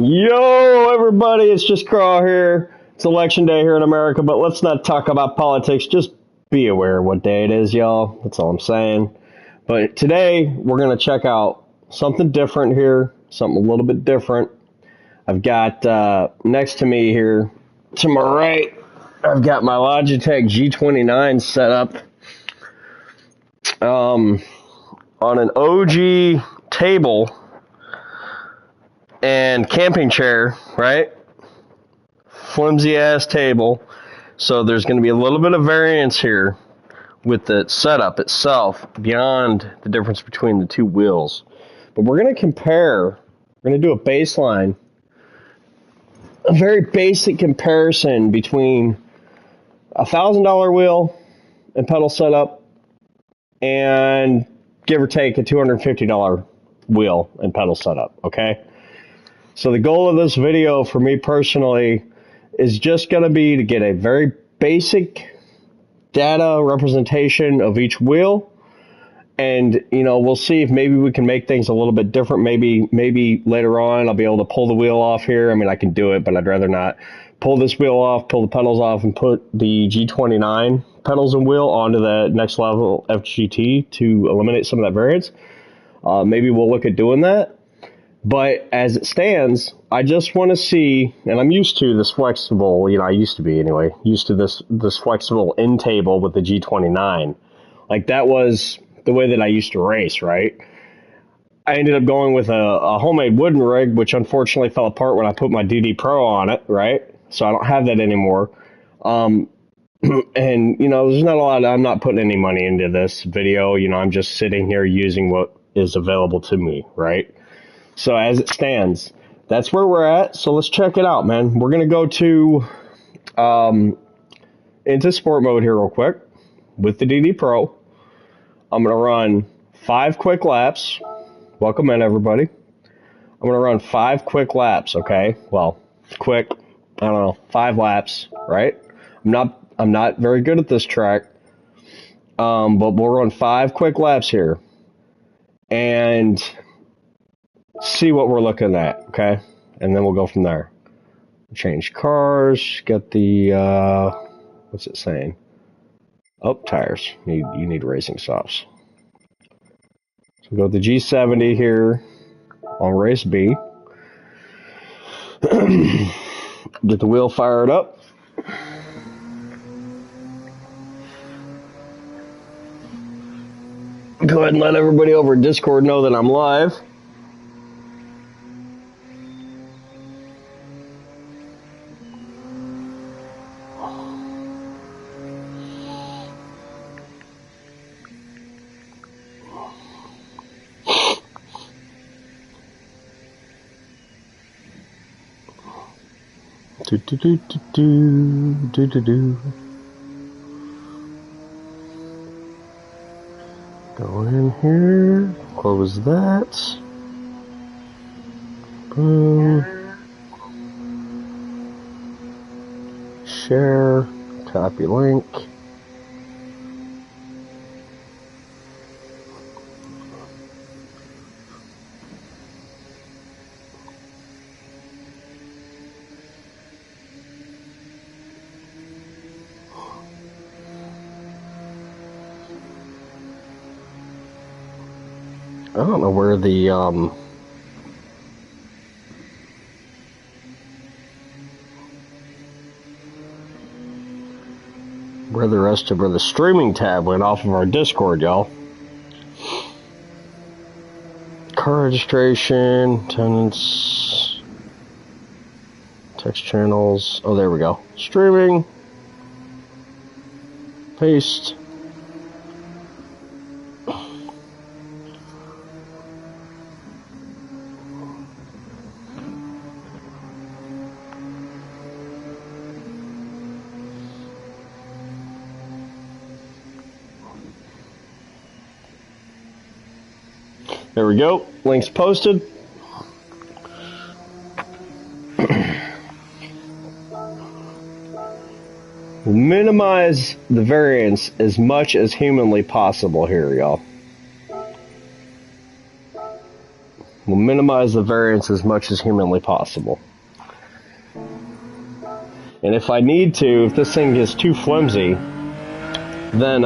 Yo, everybody, it's just Craw here. It's election day here in America, but let's not talk about politics. Just be aware of what day it is, y'all. That's all I'm saying. But today, we're going to check out something different here, something a little bit different. I've got next to me here, to my right, I've got my Logitech G29 set up on an OG table and camping chair, right? Flimsy ass table. So there's going to be a little bit of variance here with the setup itself beyond the difference between the two wheels. But we're going to compare, we're going to do a baseline, a very basic comparison between a $1,000 wheel and pedal setup and give or take a $250 wheel and pedal setup, okay? So the goal of this video for me personally is just going to be to get a very basic data representation of each wheel. And, you know, we'll see if maybe we can make things a little bit different. Maybe later on I'll be able to pull the wheel off here. I mean, I can do it, but I'd rather not. Pull this wheel off, pull the pedals off, and put the G29 pedals and wheel onto the next level FGT to eliminate some of that variance. Maybe we'll look at doing that. But as it stands, I just want to see, and I'm used to this flexible, you know, I used to be anyway, used to this flexible end table with the G29. Like that was the way that I used to race, right? I ended up going with a homemade wooden rig, which unfortunately fell apart when I put my DD Pro on it, right? So I don't have that anymore. And, you know, there's not a lot, I'm not putting any money into this video. You know, I'm just sitting here using what is available to me, right? So as it stands, that's where we're at. So let's check it out, man. We're going to go to into sport mode here real quick with the DD Pro. I'm going to run 5 quick laps. Welcome in, everybody. I'm going to run 5 quick laps, okay? Well, quick, I don't know, 5 laps, right? I'm not very good at this track, but we'll run 5 quick laps here and see what we're looking at, okay? And then we'll go from there. Change cars, get the, what's it saying? Oh, tires. You need racing softs. So go to the G70 here on race B. Get the wheel fired up. Go ahead and let everybody over at Discord know that I'm live. Go in here, close that. Boom. Share, copy link. I don't know where the where the streaming tab went off of our Discord, y'all. Car registration, attendance, text channels. Oh, there we go. Streaming. Paste. There we go. Links posted. We'll minimize the variance as much as humanly possible here, y'all. We'll minimize the variance as much as humanly possible. And if I need to, if this thing is too flimsy, then,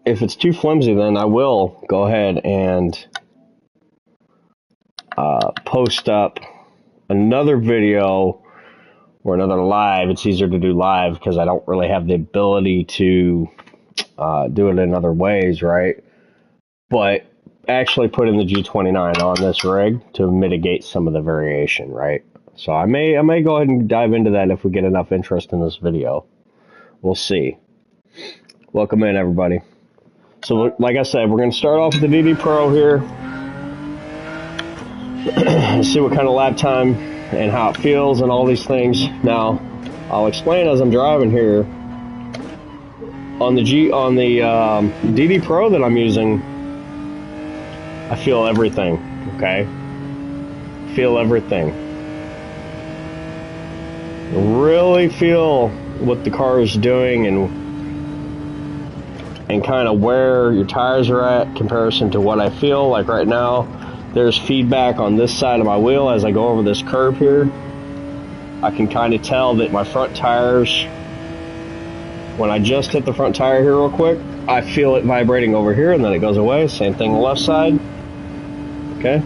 if it's too flimsy, then I will go ahead and post up another video or another live. It's easier to do live because I don't really have the ability to do it in other ways, right? But actually putting the G29 on this rig to mitigate some of the variation, right? So I may go ahead and dive into that if we get enough interest in this video. We'll see. Welcome in, everybody. So like I said, we're going to start off with the DD Pro here. See what kind of lap time and how it feels and all these things. Now, I'll explain as I'm driving here. On the DD Pro that I'm using, I feel everything, okay? Feel everything. Really feel what the car is doing and kind of where your tires are at comparison to what I feel like right now. There's feedback on this side of my wheel as I go over this curve here. I can kind of tell that my front tires, when I just hit the front tire here real quick, I feel it vibrating over here and then it goes away. Same thing on the left side. Okay?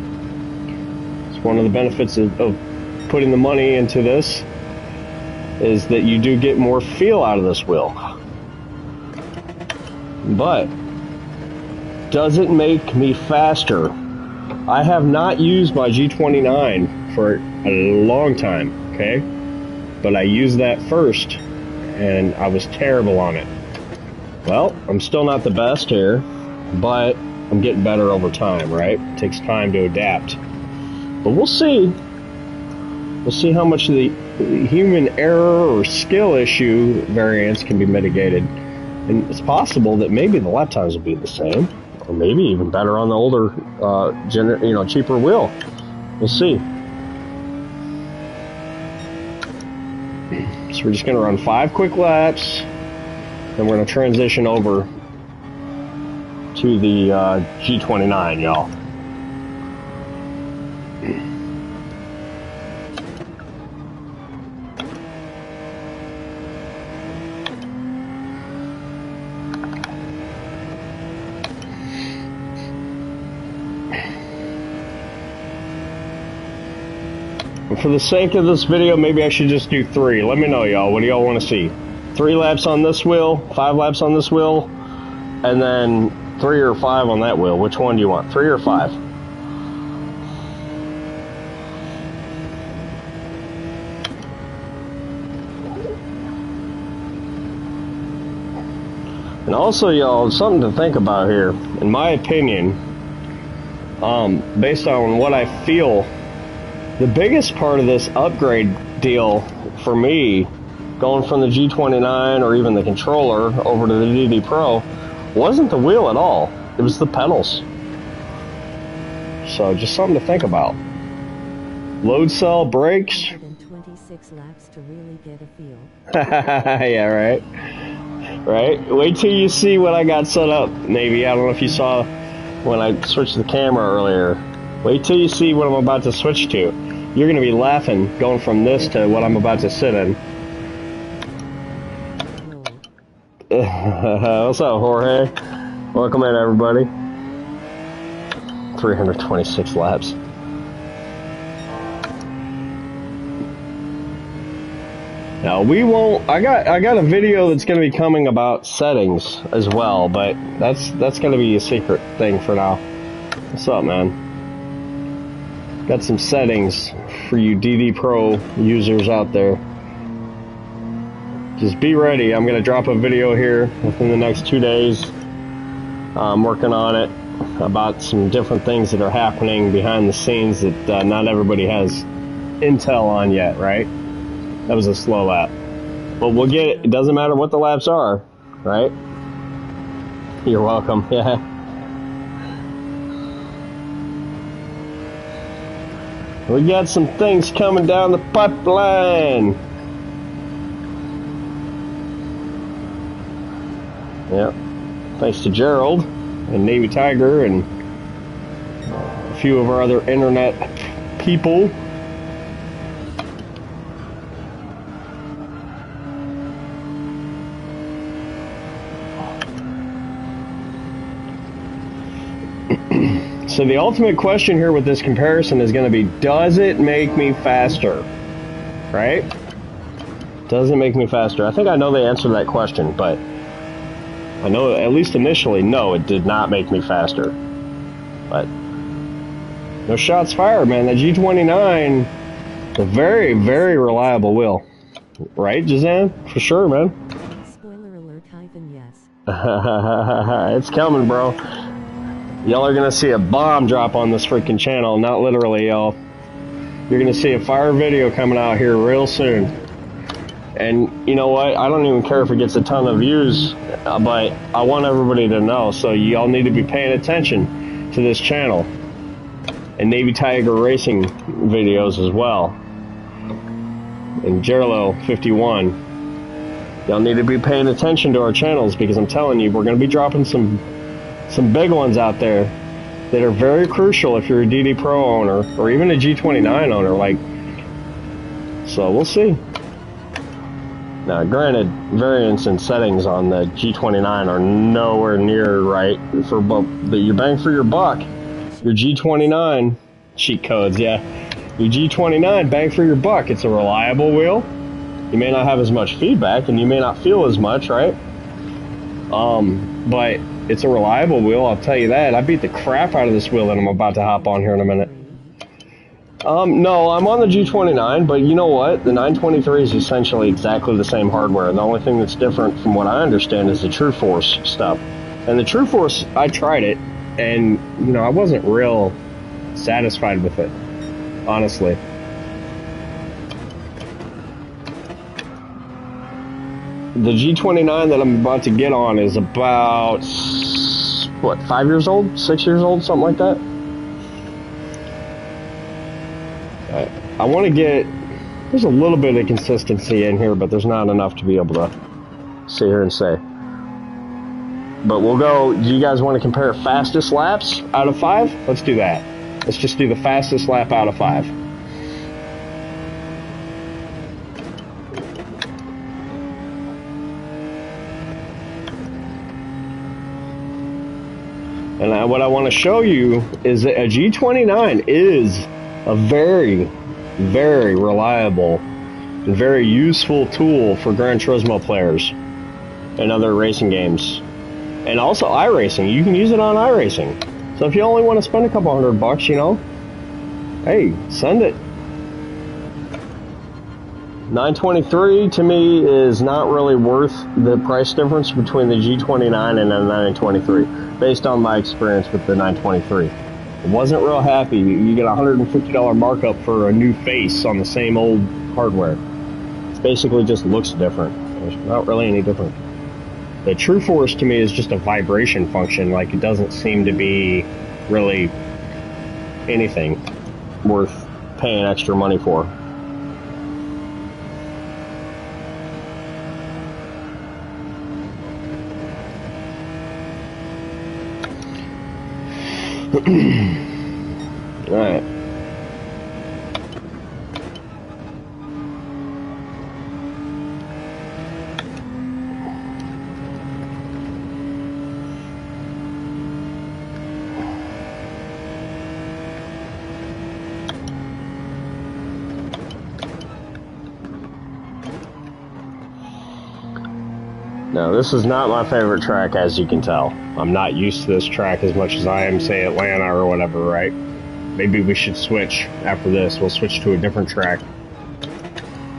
It's one of the benefits of putting the money into this is that you do get more feel out of this wheel. But does it make me faster? I have not used my G29 for a long time, okay? But I used that first, and I was terrible on it. Well, I'm still not the best here, but I'm getting better over time, right? It takes time to adapt. But we'll see. We'll see how much of the human error or skill issue variance can be mitigated. And it's possible that maybe the lap times will be the same, or maybe even better on the older, cheaper wheel. We'll see. So we're just going to run 5 quick laps, then we're going to transition over to the G29, y'all. For the sake of this video, maybe I should just do 3. Let me know, y'all. What do y'all want to see? 3 laps on this wheel, 5 laps on this wheel, and then 3 or 5 on that wheel. Which one do you want? 3 or 5? And also, y'all, something to think about here. In my opinion, based on what I feel, the biggest part of this upgrade deal for me, going from the G29 or even the controller over to the DD Pro, wasn't the wheel at all. It was the pedals. So just something to think about. Load cell brakes. 26 laps to really get a feel. Yeah, right. Right? Wait till you see what I got set up, Navy. I don't know if you saw when I switched the camera earlier. Wait till you see what I'm about to switch to. You're going to be laughing going from this to what I'm about to sit in. What's up, Jorge? Welcome in, everybody. 326 laps. Now we won't. I got a video that's going to be coming about settings as well, but that's going to be a secret thing for now. What's up, man? Got some settings for you DD Pro users out there. Just be ready. I'm going to drop a video here within the next 2 days. I'm working on it about some different things that are happening behind the scenes that not everybody has intel on yet, right? That was a slow lap. But we'll get it. It doesn't matter what the laps are, right? You're welcome. Yeah. We got some things coming down the pipeline. Yep. Thanks to Gerald and Navy Tiger and few of our other internet people. So the ultimate question here with this comparison is going to be, does it make me faster? Right? Does it make me faster? I think I know the answer to that question, but I know at least initially, no, it did not make me faster. But no shots fired, man. The G29 is a very, very reliable wheel. Right, Jazan? For sure, man. Spoiler alert, yes. It's coming, bro. Y'all are gonna see a bomb drop on this freaking channel. Not literally, y'all. You're gonna see a fire video coming out here real soon. And you know what? I don't even care if it gets a ton of views, but I want everybody to know. So y'all need to be paying attention to this channel. And Navy Tiger Racing videos as well. And Jerlo 51. Y'all need to be paying attention to our channels, because I'm telling you, we're gonna be dropping some big ones out there that are very crucial if you're a DD Pro owner or even a G29 owner. Like, so we'll see. Now, granted, variance and settings on the G29 are nowhere near right for your bang for your buck. Your G29 cheat codes, yeah. Your G29 bang for your buck. It's a reliable wheel. You may not have as much feedback and you may not feel as much, right? But it's a reliable wheel, I'll tell you that. I beat the crap out of this wheel that I'm about to hop on here in a minute. No, I'm on the G29, but you know what? The 923 is essentially exactly the same hardware. The only thing that's different from what I understand is the True Force stuff. And the True Force, I tried it, and, you know, I wasn't real satisfied with it, honestly. The G29 that I'm about to get on is about, what, 5 years old? 6 years old? Something like that? I want to get, there's a little bit of consistency in here, but there's not enough to be able to sit here and say. But we'll go, do you guys want to compare fastest laps out of 5? Let's do that. Let's just do the fastest lap out of 5. And what I want to show you is that a G29 is a very, very reliable and very useful tool for Gran Turismo players and other racing games. And also iRacing. You can use it on iRacing. So if you only want to spend a couple $100, you know, hey, send it. 923 to me is not really worth the price difference between the G29 and the 923, based on my experience with the 923. I wasn't real happy. You get a $150 markup for a new face on the same old hardware. It basically just looks different. There's not really any different. The True Force to me is just a vibration function. Like, it doesn't seem to be really anything worth paying extra money for. All right. Now, this is not my favorite track, as you can tell. I'm not used to this track as much as I am, say, Atlanta or whatever, right? Maybe we should switch after this. We'll switch to a different track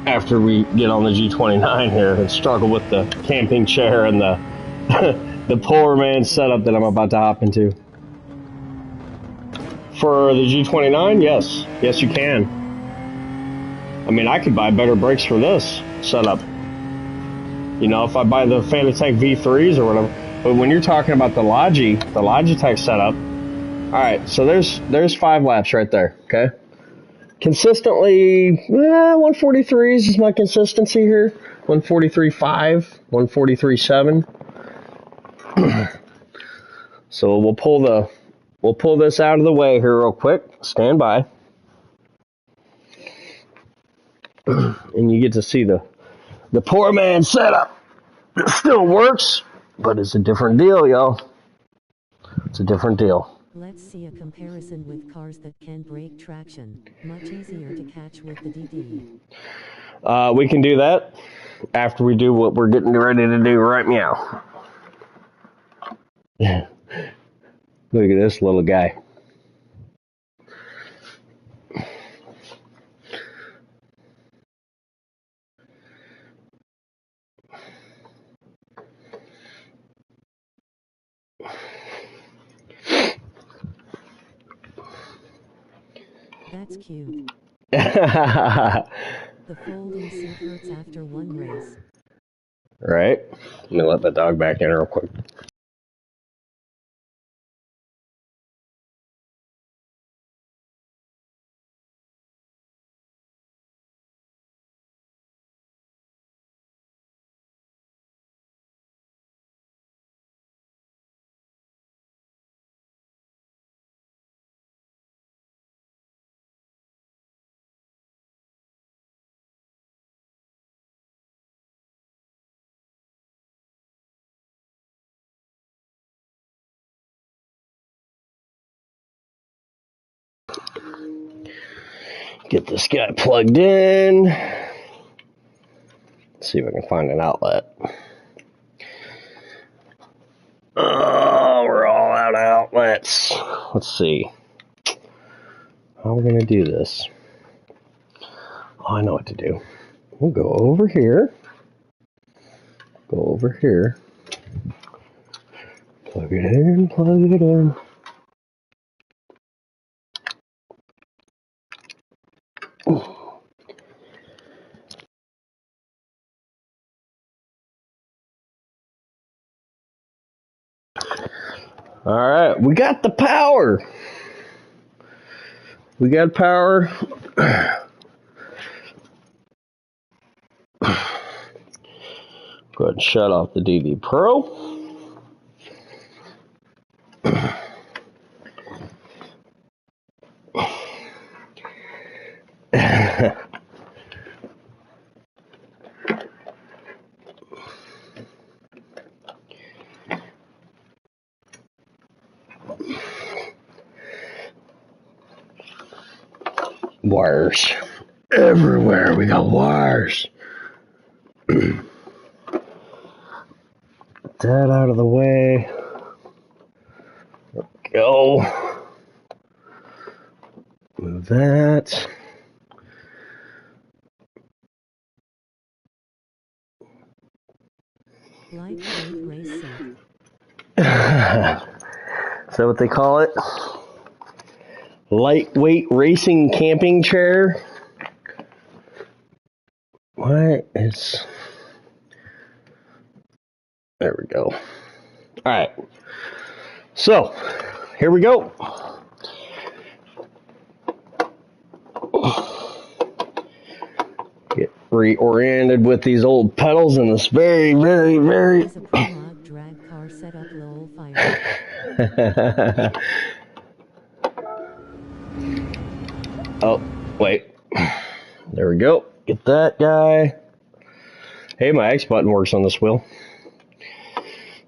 after we get on the G29 here and struggle with the camping chair and the the poor man setup that I'm about to hop into. For the G29, yes. Yes, you can. I mean, I could buy better brakes for this setup. You know, if I buy the Fanatec V3s or whatever. But when you're talking about the Logitech setup, alright, so there's 5 laps right there, okay? Consistently, 143s is my consistency here. 143.5, 143.7. So we'll pull we'll pull this out of the way here real quick. Stand by. And you get to see the poor man's setup. It still works, but it's a different deal, y'all. It's a different deal. Let's see a comparison with cars that can brake traction. Much easier to catch with the DD. We can do that after we do what we're getting ready to do right now. Look at this little guy. That's cute. The folding seat hurts after one race. Right? Let me let the dog back in real quick. Get this guy plugged in. Let's see if I can find an outlet. Oh, we're all out of outlets. Let's see. How are we going to do this? Oh, I know what to do. We'll go over here. Go over here. Plug it in, plug it in. All right, we got the power. We got power. Go ahead and shut off the DD Pro. Wires everywhere. We got wires. Get that out of the way. Go. Move that. Lightweight race seat. Is that what they call it? Lightweight racing camping chair. What? It's... There we go. Alright. So, here we go. Get reoriented with these old pedals and this very... Is a prologue drag car setup low fire. Oh, wait. There we go. Get that guy. Hey, my X button works on this wheel.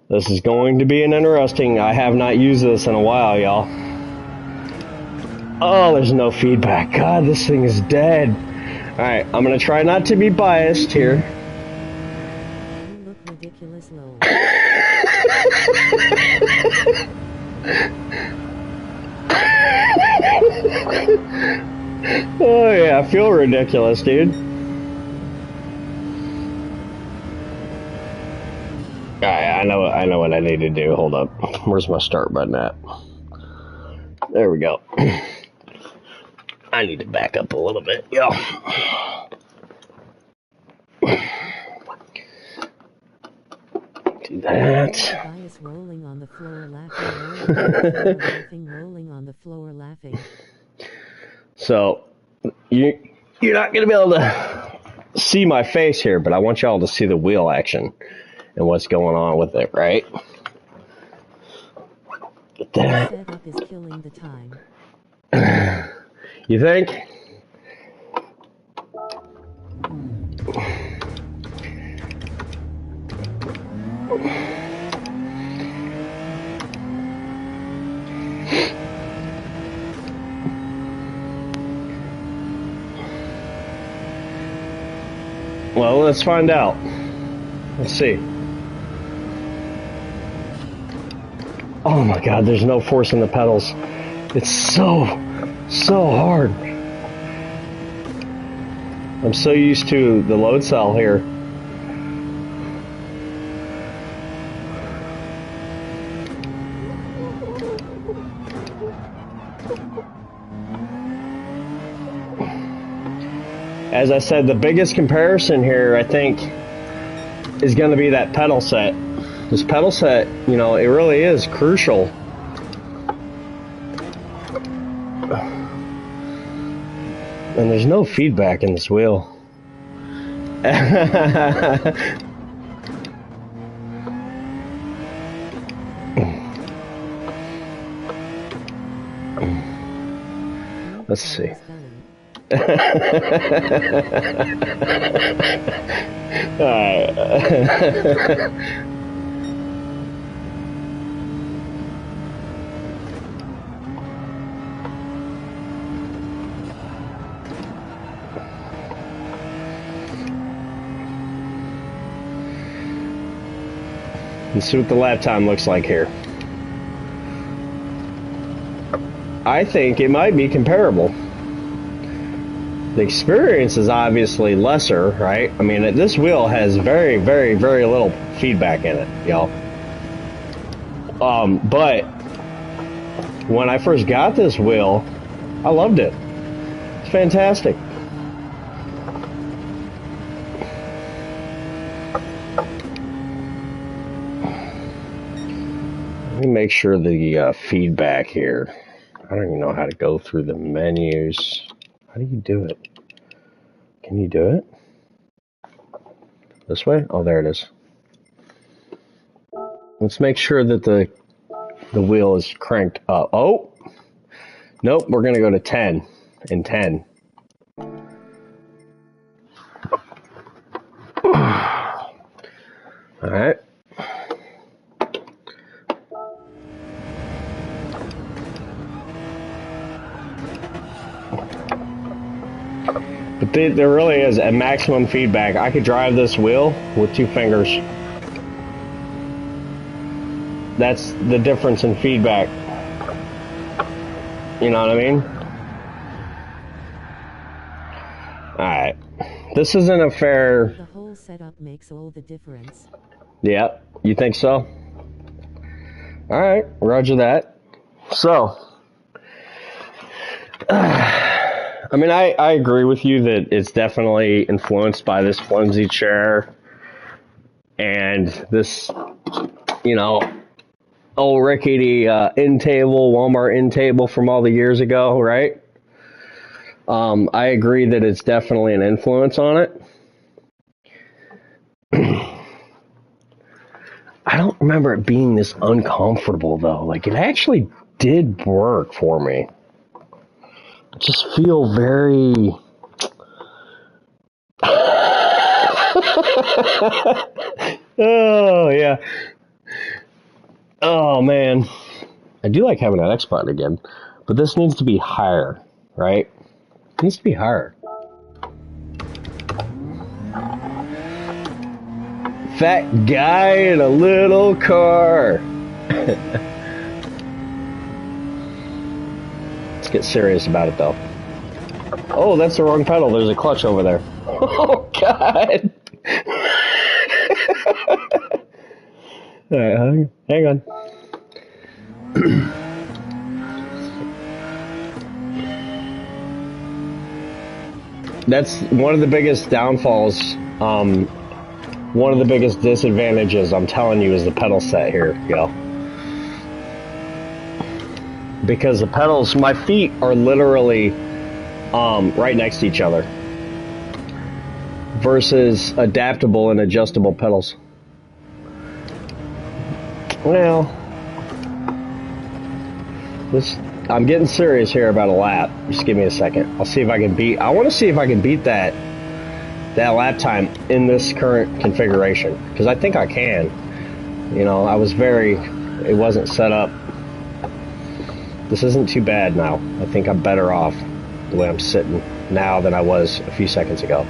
This is going to be an interesting... I have not used this in a while, y'all. Oh, there's no feedback. God, this thing is dead. Alright, I'm going to try not to be biased here. You look ridiculous low. Oh, yeah, I feel ridiculous, dude. Alright, I know what I need to do. Hold up. Where's my start button at? There we go. I need to back up a little bit. Yeah. Do that. Guy is rolling on the floor laughing, rolling on the floor laughing. So, you're not going to be able to see my face here, but I want y'all to see the wheel action and what's going on with it, right? This setup is killing the time. You think? Well, let's find out. Let's see. Oh my God, there's no force in the pedals. It's so hard. I'm so used to the load cell here. As I said, the biggest comparison here, I think, is going to be that pedal set. This pedal set, you know, it really is crucial. And there's no feedback in this wheel. Let's see. Alright. Let's see what the lap time looks like here. I think it might be comparable. The experience is obviously lesser, right? I mean, this wheel has very, very, very little feedback in it, y'all. But when I first got this wheel, I loved it. It's fantastic. Let me make sure the feedback here. I don't even know how to go through the menus. How do you do it? Can you do it? This way? Oh, there it is. Let's make sure that the wheel is cranked up. Oh! Nope, we're going to go to 10 and 10. Alright. But there really is a maximum feedback. I could drive this wheel with 2 fingers. That's the difference in feedback. You know what I mean? Alright. This isn't a fair... The whole setup makes all the difference. Yeah, you think so? Alright, roger that. So... I mean, I agree with you that it's definitely influenced by this flimsy chair and this, you know, old rickety end table, Walmart end table from all the years ago, right? I agree that it's definitely an influence on it. I don't remember it being this uncomfortable, though. Like, it actually did work for me. Just feel very oh yeah. Oh man. I do like having an X button again, but this needs to be higher, right? It needs to be higher. Fat guy in a little car. Let's get serious about it, though. Oh, that's the wrong pedal. There's a clutch over there. Oh, God. All right, hang on. That's one of the biggest downfalls. One of the biggest disadvantages, I'm telling you, is the pedal set here, yo. Because the pedals, my feet are literally right next to each other versus adaptable and adjustable pedals. Well, I'm getting serious here about a lap. Just give me a second. I'll see if I can beat. I want to see if I can beat that lap time in this current configuration, because I think I can. You know, it wasn't set up. This isn't too bad now. I think I'm better off the way I'm sitting now than I was a few seconds ago.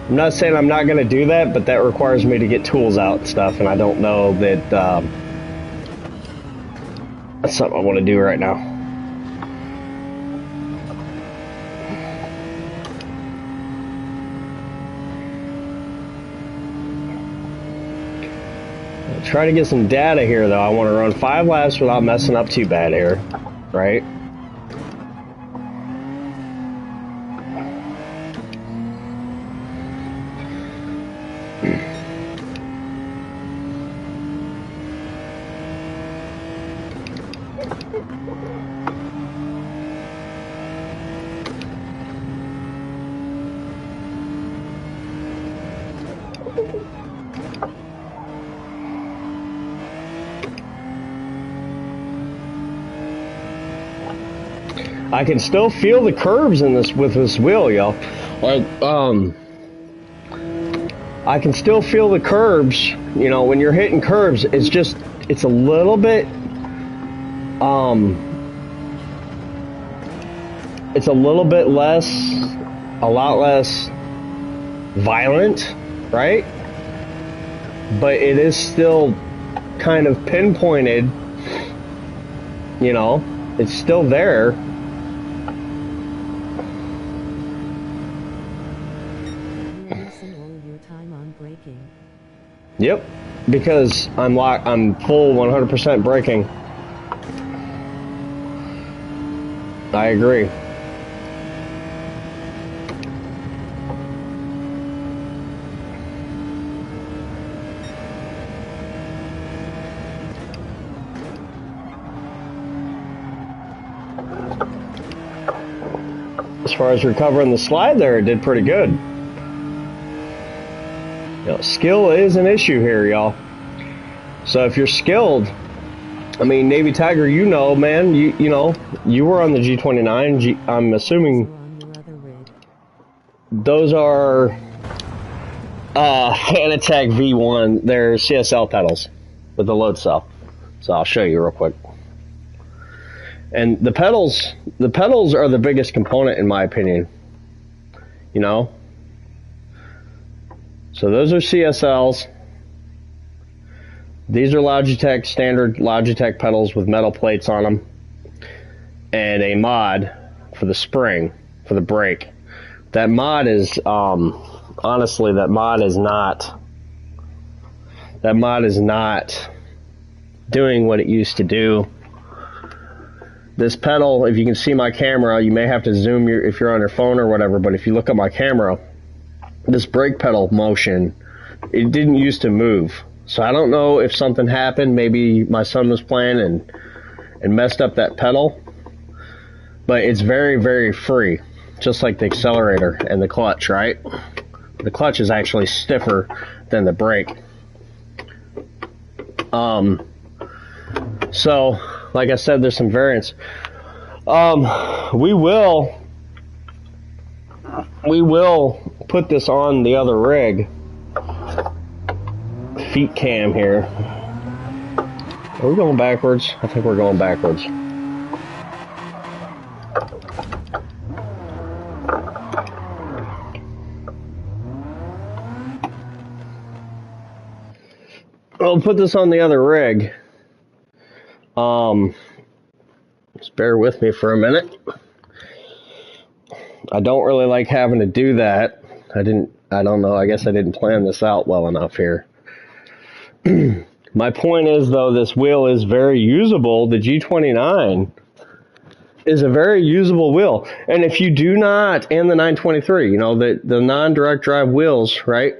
I'm not saying I'm not going to do that, but that requires me to get tools out and stuff, and I don't know that that's something I want to do right now. I'll try to get some data here, though. I want to run 5 laps without messing up too bad here, right? I can still feel the curbs in this with this wheel, y'all. Like, I can still feel the curbs. You know, when you're hitting curbs, it's a little bit, it's a lot less violent, right? But it is still kind of pinpointed. You know, it's still there. Yep, because I'm full 100% braking. I agree. As far as recovering the slide there, it did pretty good. You know, skill is an issue here, y'all. So if you're skilled, I mean, Navy Tiger, you know, man, you know, you were on the G29. I'm assuming those are Fanatec V1. They're CSL pedals with the load cell. So I'll show you real quick. And the pedals are the biggest component in my opinion. You know? So those are CSLs. These are Logitech, standard Logitech pedals with metal plates on them. And a mod for the spring, for the brake. That mod is, honestly, that mod is not doing what it used to do. This pedal, if you can see my camera, you may have to zoom if you're on your phone or whatever, but if you look at my camera, this brake pedal motion, it didn't used to move. So I don't know if something happened. Maybe my son was playing and messed up that pedal. But it's very, very free. Just like the accelerator and the clutch, right? The clutch is actually stiffer than the brake. So, like I said, there's some variance. We will put this on the other rig. Feet cam here. Are we going backwards? I think we're going backwards. I'll put this on the other rig. Just bear with me for a minute. I don't really like having to do that. I don't know, I guess I didn't plan this out well enough here. My point is, though, this wheel is very usable. The G29 is a very usable wheel. And if you do not, and the 923, you know, the non-direct drive wheels, right?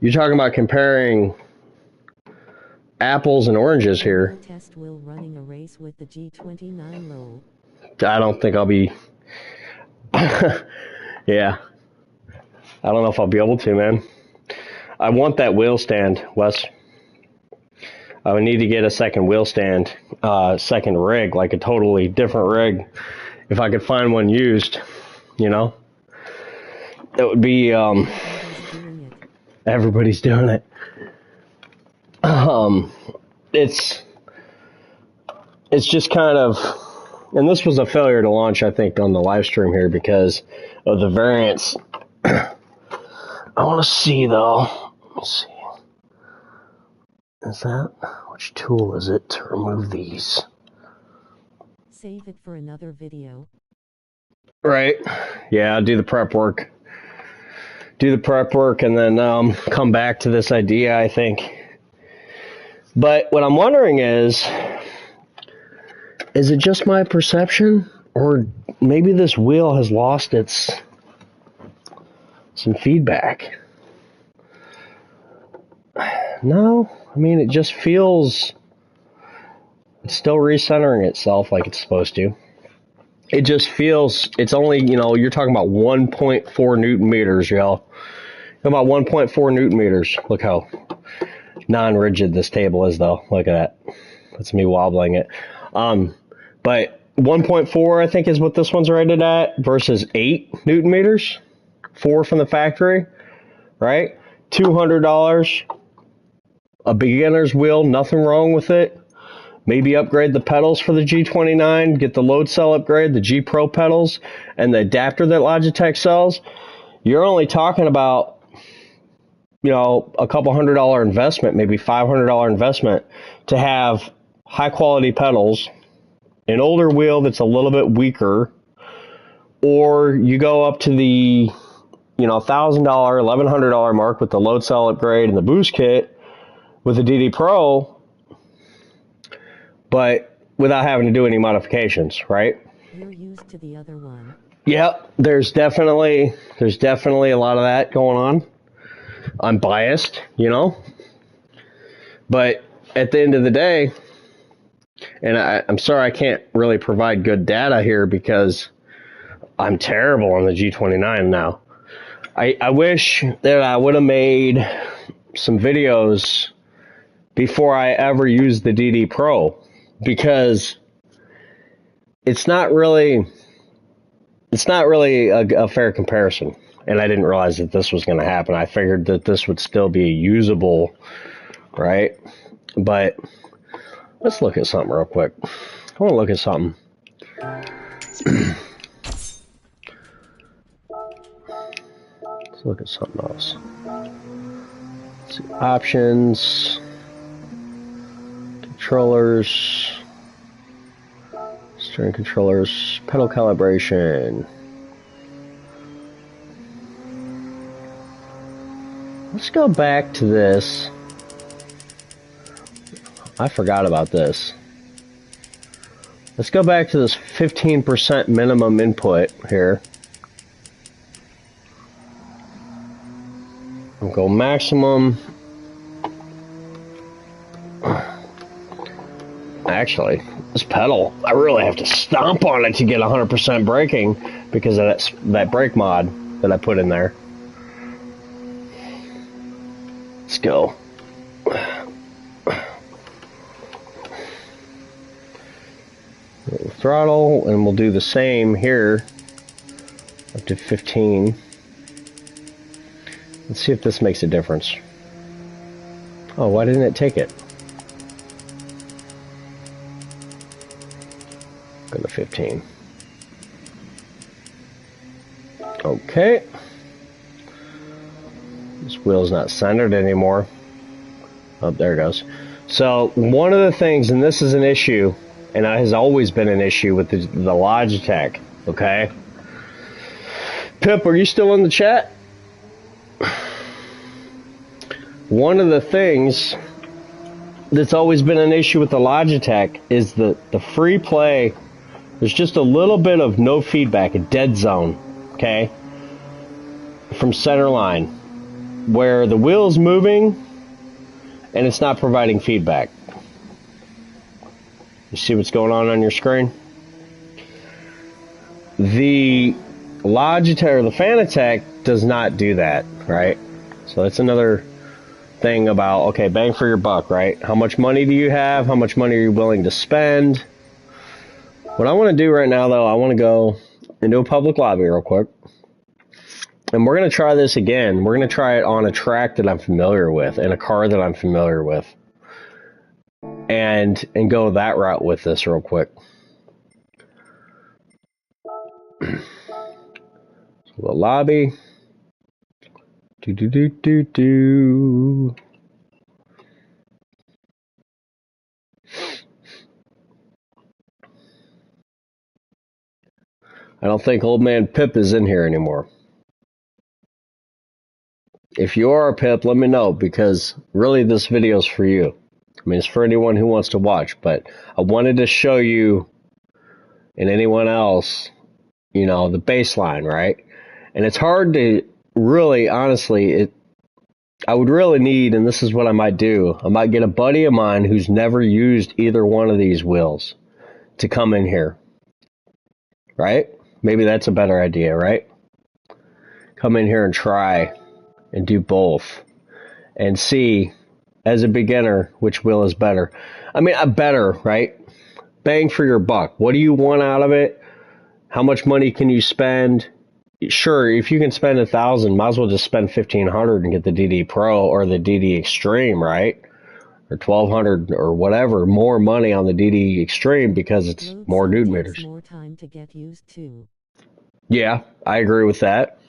You're talking about comparing apples and oranges here. Test wheel running a race with the G29 low. I don't think I'll be Yeah. I don't know if I'll be able to, man. I want that wheel stand, Wes. I would need to get a second wheel stand, second rig, like a totally different rig. If I could find one used, you know, that would be, everybody's doing it. It's just kind of, and this was a failure to launch, I think, on the live stream here because of the variance. I want to see, though. Let's see. Is that, which tool is it to remove these? Save it for another video. Right. Yeah, I'll do the prep work. And then come back to this idea, I think. But what I'm wondering is it just my perception? Or maybe this wheel has lost some feedback? No, I mean, it just feels, it's still recentering itself like it's supposed to. It just feels, it's only, you're talking about 1.4 Newton meters, y'all. About 1.4 Newton meters. Look how non-rigid this table is, though. Look at that. That's me wobbling it. But 1.4, I think, is what this one's rated at versus 8 Newton meters. 4 from the factory, right? $200. A beginner's wheel, nothing wrong with it. Maybe upgrade the pedals for the G29, get the load cell upgrade, the G Pro pedals, and the adapter that Logitech sells. You're only talking about, a couple $100 investment, maybe $500 investment to have high quality pedals, an older wheel that's a little bit weaker, or you go up to the, $1,000, $1,100 mark with the load cell upgrade and the boost kit with the DD Pro, but without having to do any modifications, right? You're used to the other one. Yep, there's definitely a lot of that going on. I'm biased, but at the end of the day, and I'm sorry I can't really provide good data here because I'm terrible on the G29 now. I wish that I would have made some videos before I ever used the DD Pro, because it's not really a fair comparison. And I didn't realize that this was going to happen. I figured that this would still be usable, right? But let's look at something real quick. I want to look at something. Let's look at something else. Let's see. Options. Controllers. Steering controllers. Pedal calibration. Let's go back to this. I forgot about this. Let's go back to this 15% minimum input here. I'll go maximum. Actually, this pedal, I really have to stomp on it to get 100% braking because of that brake mod that I put in there. Let's go. Throttle, and we'll do the same here up to 15. Let's see if this makes a difference. Oh, why didn't it take it? Go to 15. Okay. This wheel's not centered anymore. Oh, there it goes. So one of the things, and this is an issue, and it has always been an issue with the Logitech, okay? Pip, are you still in the chat? One of the things that's always been an issue with the Logitech is the free play. There's just a little bit of no feedback, a dead zone, okay? From center line, where the wheel's moving and it's not providing feedback. You see what's going on your screen? The Logitech or the Fanatec does not do that, right? So that's another thing about, okay, bang for your buck, right? How much money do you have? How much money are you willing to spend? What I want to do right now, though, I want to go into a public lobby real quick. And we're going to try this again. We're going to try it on a track that I'm familiar with and a car that I'm familiar with. And go that route with this real quick. The lobby. Do. I don't think old man Pip is in here anymore. If you are, Pip, let me know, because really this video is for you. I mean, it's for anyone who wants to watch, but I wanted to show you and anyone else, you know, the baseline, right? And it's hard to really, honestly, I would really need, and this is what I might do, I might get a buddy of mine who's never used either one of these wheels to come in here, right? Maybe that's a better idea, right? Come in here and try and do both and see, as a beginner, which wheel is better. I mean, better, right? Bang for your buck. What do you want out of it? How much money can you spend? Sure, if you can spend $1,000, might as well just spend $1,500 and get the DD Pro or the DD Extreme, right? Or $1,200 or whatever, more money on the DD Extreme because it's Load more cell newton takes meters. more time to get used to. Yeah, I agree with that.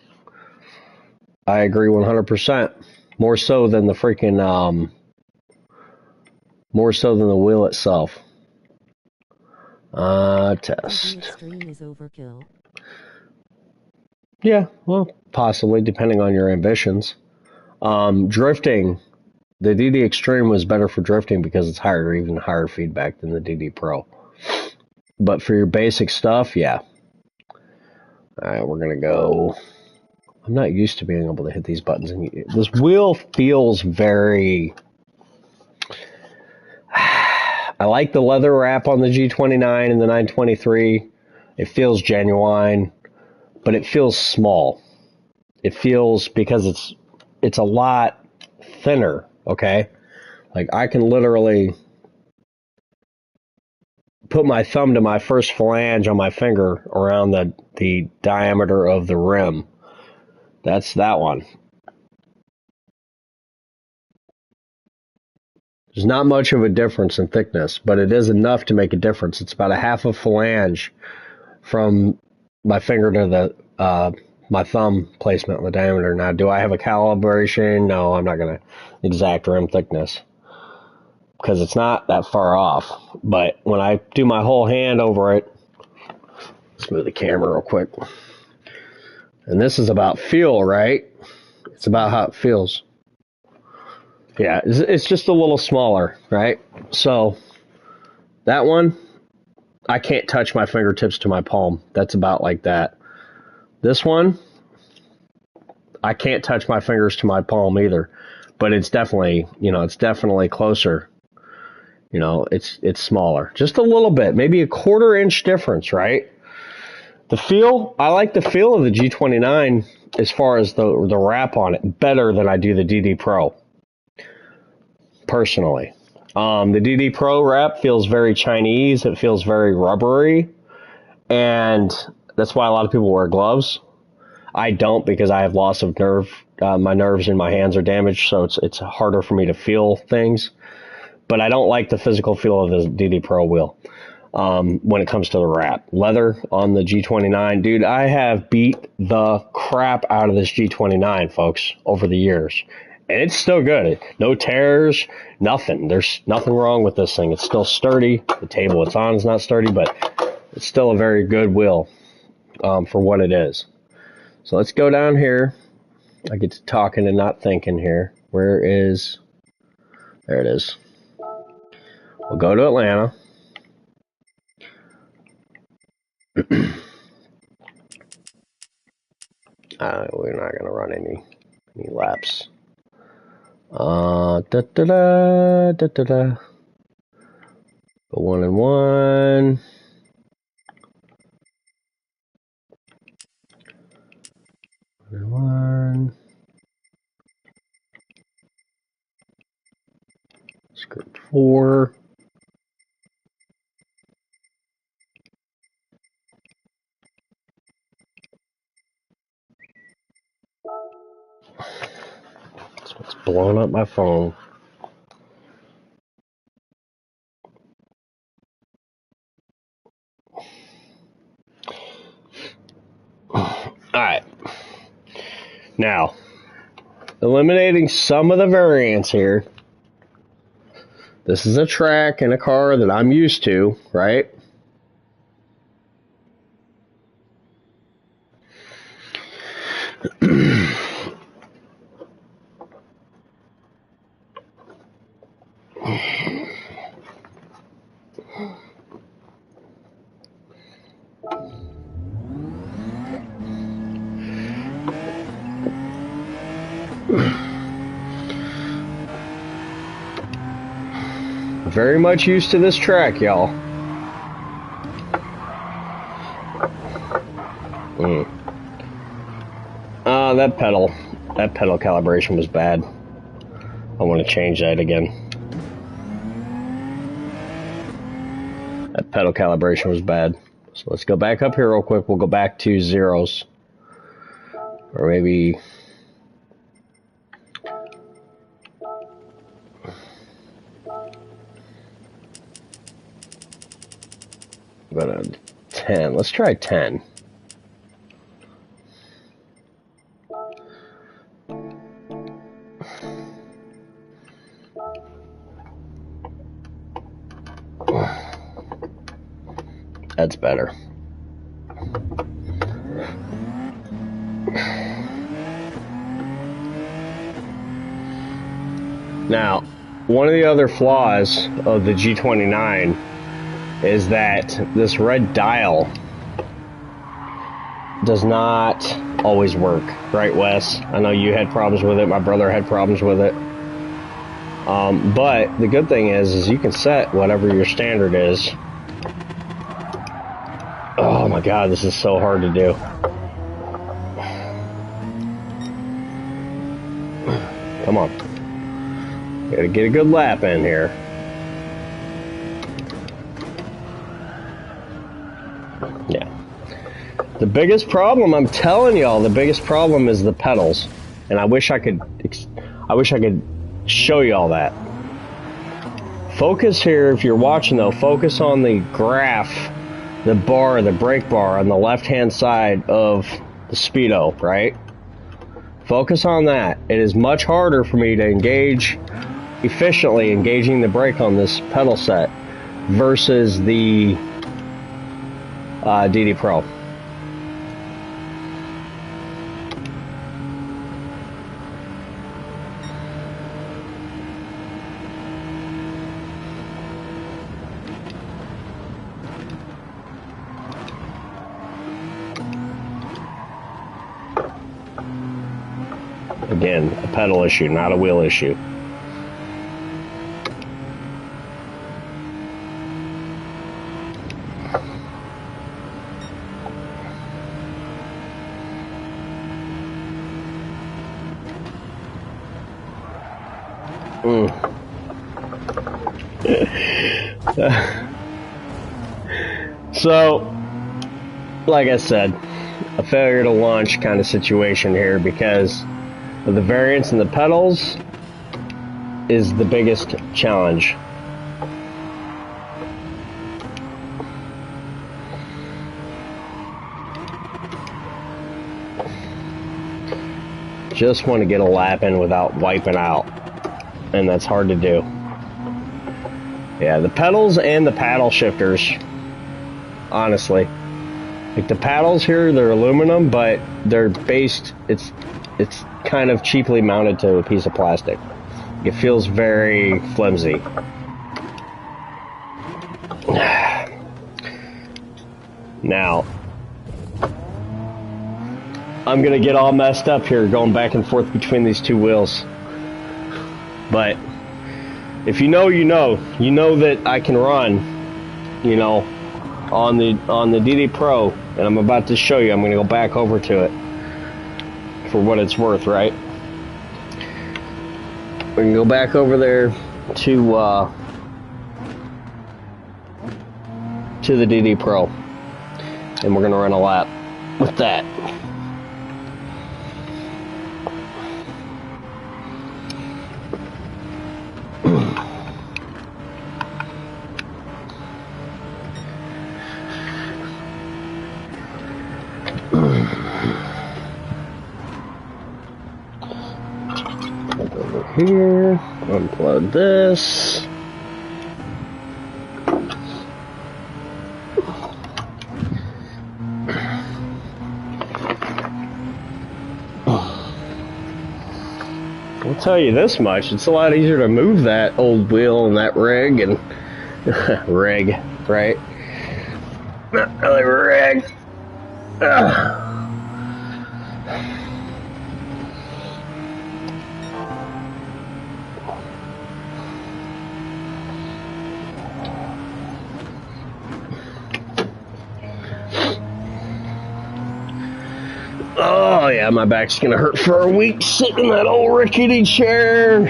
I agree 100%. More so than the freaking, more so than the wheel itself. Test. DD Extreme is overkill. Yeah, well, possibly, depending on your ambitions. Drifting. The DD Extreme was better for drifting because it's higher, even higher feedback than the DD Pro. But for your basic stuff, yeah. Alright, we're going to go. I'm not used to being able to hit these buttons. And this wheel feels very. I like the leather wrap on the G29 and the 923. It feels genuine, but it feels small. It feels, because it's a lot thinner, okay? Like, I can literally put my thumb to my first phalange on my finger around the diameter of the rim. That's that one. There's not much of a difference in thickness, but it is enough to make a difference. It's about a half a phalange from my finger to the my thumb placement on the diameter. Now, do I have a calibration? No, I'm not going to exact rim thickness because it's not that far off. But when I do my whole hand over it, let's move the camera real quick. And this is about feel, right? It's about how it feels. Yeah, it's just a little smaller, right? So that one, I can't touch my fingertips to my palm. That's about like that. This one, I can't touch my fingers to my palm either. But it's definitely, it's definitely closer. It's smaller. Just a little bit. Maybe a 1/4 inch difference, right? The feel, I like the feel of the G29 as far as the wrap on it better than I do the DD Pro. Personally. The DD Pro wrap feels very Chinese. It feels very rubbery. And that's why a lot of people wear gloves. I don't, because I have loss of nerve. My nerves in my hands are damaged, so it's harder for me to feel things. But I don't like the physical feel of the DD Pro wheel when it comes to the wrap. Leather on the G29. Dude, I have beat the crap out of this G29, folks, over the years. And it's still good. No tears, nothing. There's nothing wrong with this thing. It's still sturdy. The table it's on is not sturdy, but it's still a very good wheel for what it is. So let's go down here. I get to talking and not thinking here. There it is. We'll go to Atlanta. We're not going to run any laps. Go 1 and 1. 1. Script 4. That's what's blowing up my phone. Alright. Now, eliminating some of the variance here. This is a track in a car that I'm used to, right? Very much used to this track, y'all. That pedal calibration was bad. I want to change that again. That pedal calibration was bad. So let's go back up here real quick. We'll go back to zeros. Or maybe... go to 10. Let's try 10. That's better. Now, one of the other flaws of the G29 is that this red dial does not always work. Right, Wes? I know you had problems with it. My brother had problems with it. But the good thing is you can set whatever your standard is. Oh my god, this is so hard to do. Come on. Gotta get a good lap in here. Yeah. The biggest problem, I'm telling y'all, the biggest problem is the pedals. And I wish I could show y'all that. Focus here, if you're watching though, focus on the graph, the bar, the brake bar on the left-hand side of the Speedo, right? Focus on that. It is much harder for me to engage efficiently engaging the brake on this pedal set versus the DD Pro. Again, a pedal issue, not a wheel issue. So, like I said, a failure to launch kind of situation here because of the variance in the pedals is the biggest challenge. Just want to get a lap in without wiping out, and that's hard to do. Yeah, the pedals and the paddle shifters, honestly. Like the paddles here, they're aluminum, but they're based, it's kind of cheaply mounted to a piece of plastic. It feels very flimsy. Now, I'm gonna get all messed up here going back and forth between these two wheels. But if you know, you know that I can run, you know, on the DD Pro, and I'm about to show you. I'm gonna go back over to it. for what it's worth, right? We can go back over there to the DD Pro, and we're gonna run a lap with that. Over here, unplug this. I'll tell you this much, it's a lot easier to move that old wheel and that rig and rig, right? Not really rig. Oh yeah, my back's gonna hurt for a week sitting in that old rickety chair.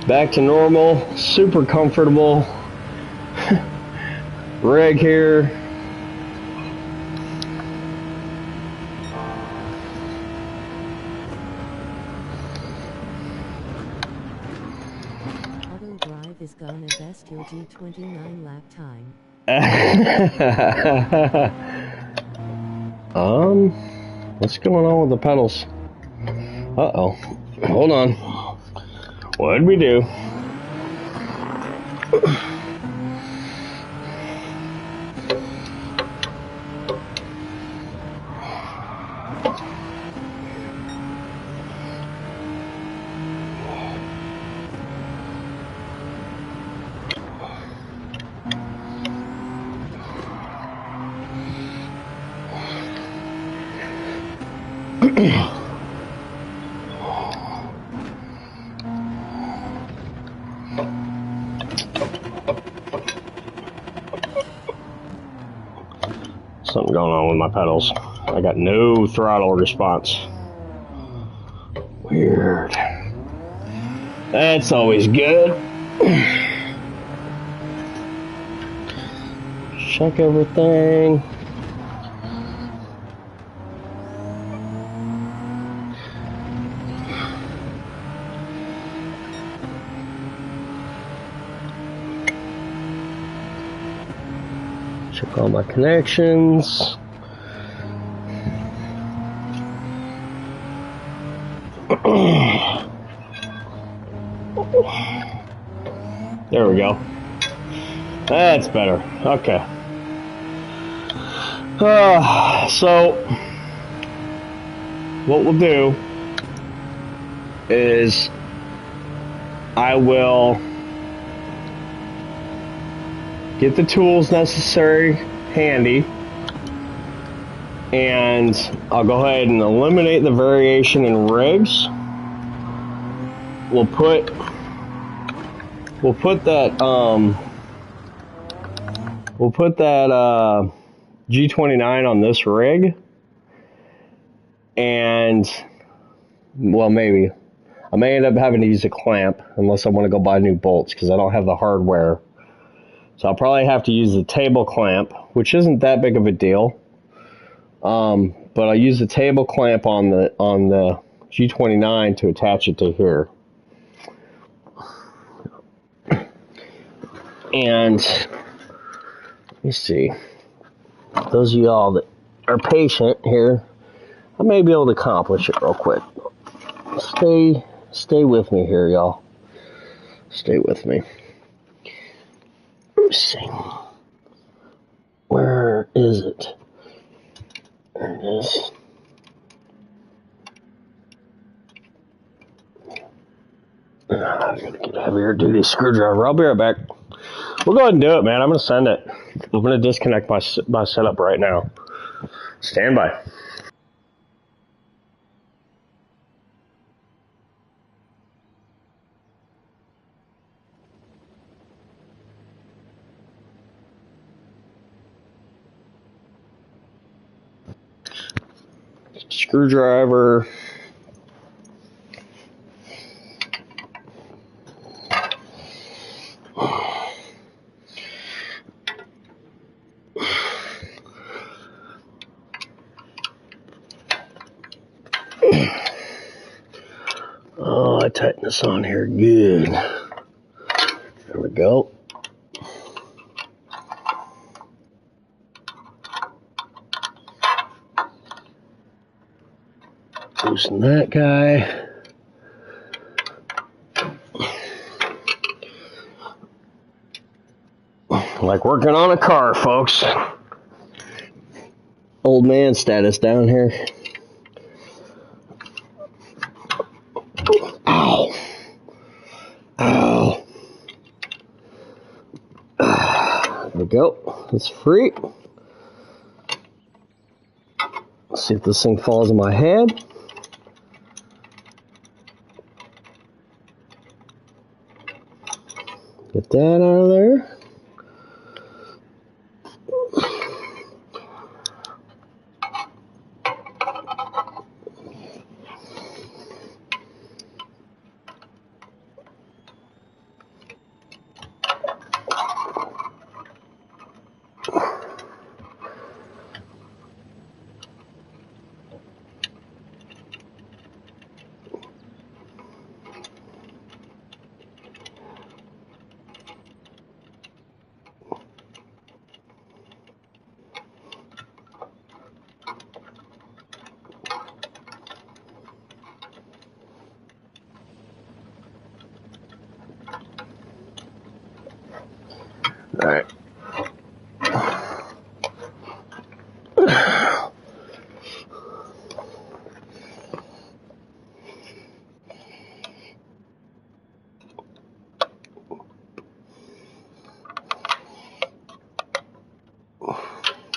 Back to normal, super comfortable. Rig here. Auto drive is gonna best your G29 lap time. What's going on with the pedals? Uh-oh. Hold on. What'd we do? Something going on with my pedals. I got no throttle response. Weird. That's always good. Check everything. Check all my connections. There we go. That's better. Okay. So, what we'll do is I will get the tools necessary handy, and I'll go ahead and eliminate the variation in rigs. We'll put that G29 on this rig, and well, maybe I may end up having to use a clamp unless I want to go buy new bolts because I don't have the hardware. So I'll probably have to use the table clamp, which isn't that big of a deal. But I'll use the table clamp on the G29 to attach it to here. And let me see. Those of y'all that are patient here, I may be able to accomplish it real quick. Stay with me here, y'all. Stay with me. Let's see. Where is it? There it is. I'm gonna get a heavier duty screwdriver. I'll be right back. We'll go ahead and do it, man. I'm gonna send it. I'm gonna disconnect my setup right now. Stand by. screwdriver. Oh, I tighten this on here good. There we go. Loosen that guy. Like working on a car, folks. Old man status down here. Ow. Ow. There we go. It's free. Let's see if this thing falls in my head. Get that out of there. All right.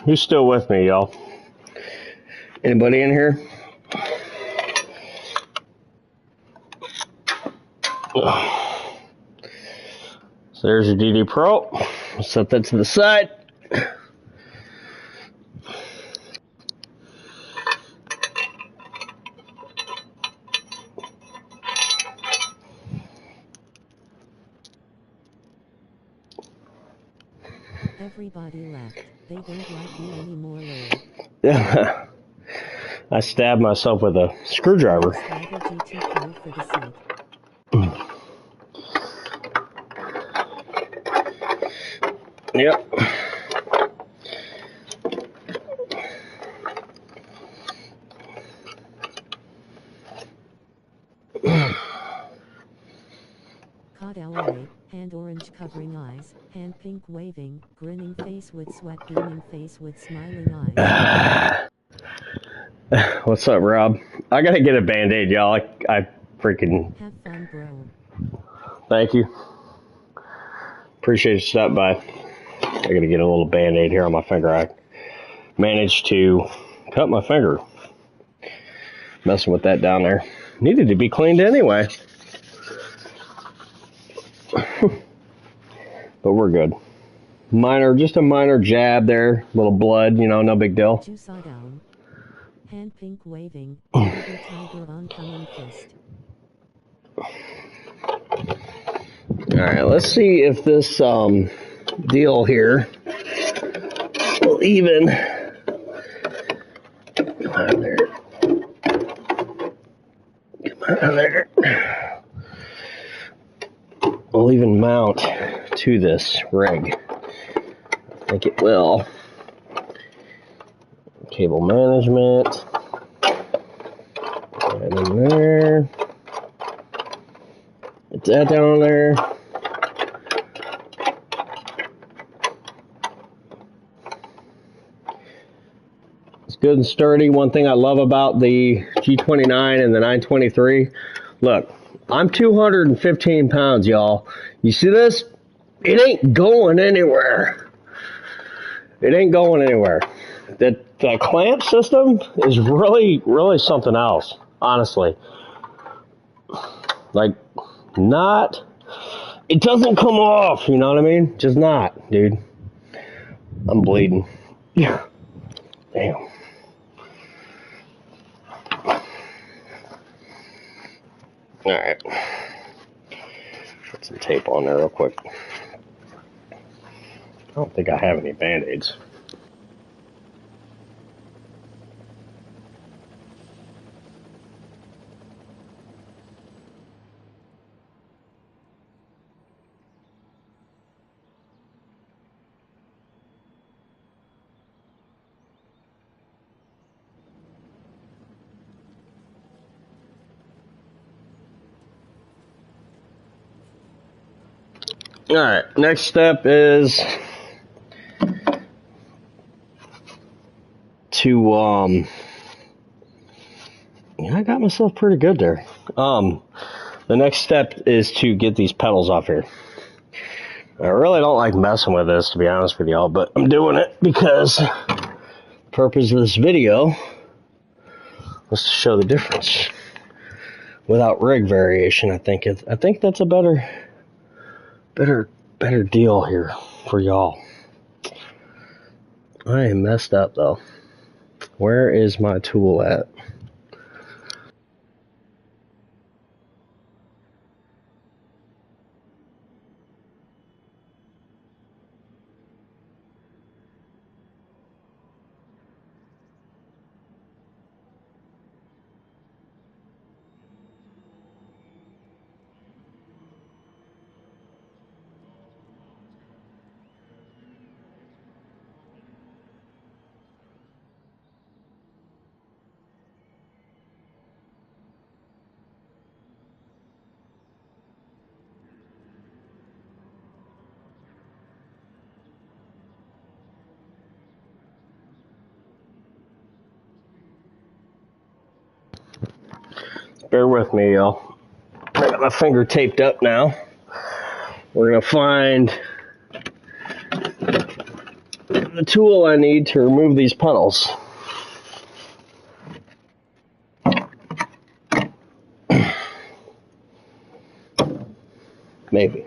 Who's still with me, y'all? Anybody in here? So there's your DD Pro. I'll set that to the side. Everybody left. They don't like you anymore, Lord. Yeah. I stabbed myself with a screwdriver. Swagger GT Pro for the seat. Yep. Cod LA, hand orange covering eyes, hand pink waving, grinning face with sweat, beaming face with smiling eyes. What's up, Rob? I gotta get a Band-Aid, y'all. I freaking... Have fun, bro. Thank you. Appreciate you stopping by. I gotta get a little Band-Aid here on my finger. I managed to cut my finger. Messing with that down there. Needed to be cleaned anyway. But we're good. Just a minor jab there. Little blood, no big deal. Juice down. Hand pink waving, tiger oncoming fist. Alright, let's see if this deal here will even come out of there. Come out of there. Will even mount to this rig. I think it will. Cable management. Right in there. Get that down there. It's good and sturdy. One thing I love about the G29 and the 923, look, I'm 215 pounds, y'all. You see this? It ain't going anywhere. It ain't going anywhere. That clamp system is really, really something else, honestly. Like, it doesn't come off, you know what I mean? Just not, dude. I'm bleeding. Yeah. Damn. Alright. Put some tape on there real quick. I don't think I have any band-aids. Alright, next step is to, yeah, I got myself pretty good there. The next step is to get these pedals off here. I really don't like messing with this, to be honest with y'all, but I'm doing it because the purpose of this video was to show the difference without rig variation. I think that's a better deal here for y'all. I am messed up though. Where is my tool at? Bear with me, y'all. I got my finger taped up now. We're gonna find the tool I need to remove these pedals. Maybe.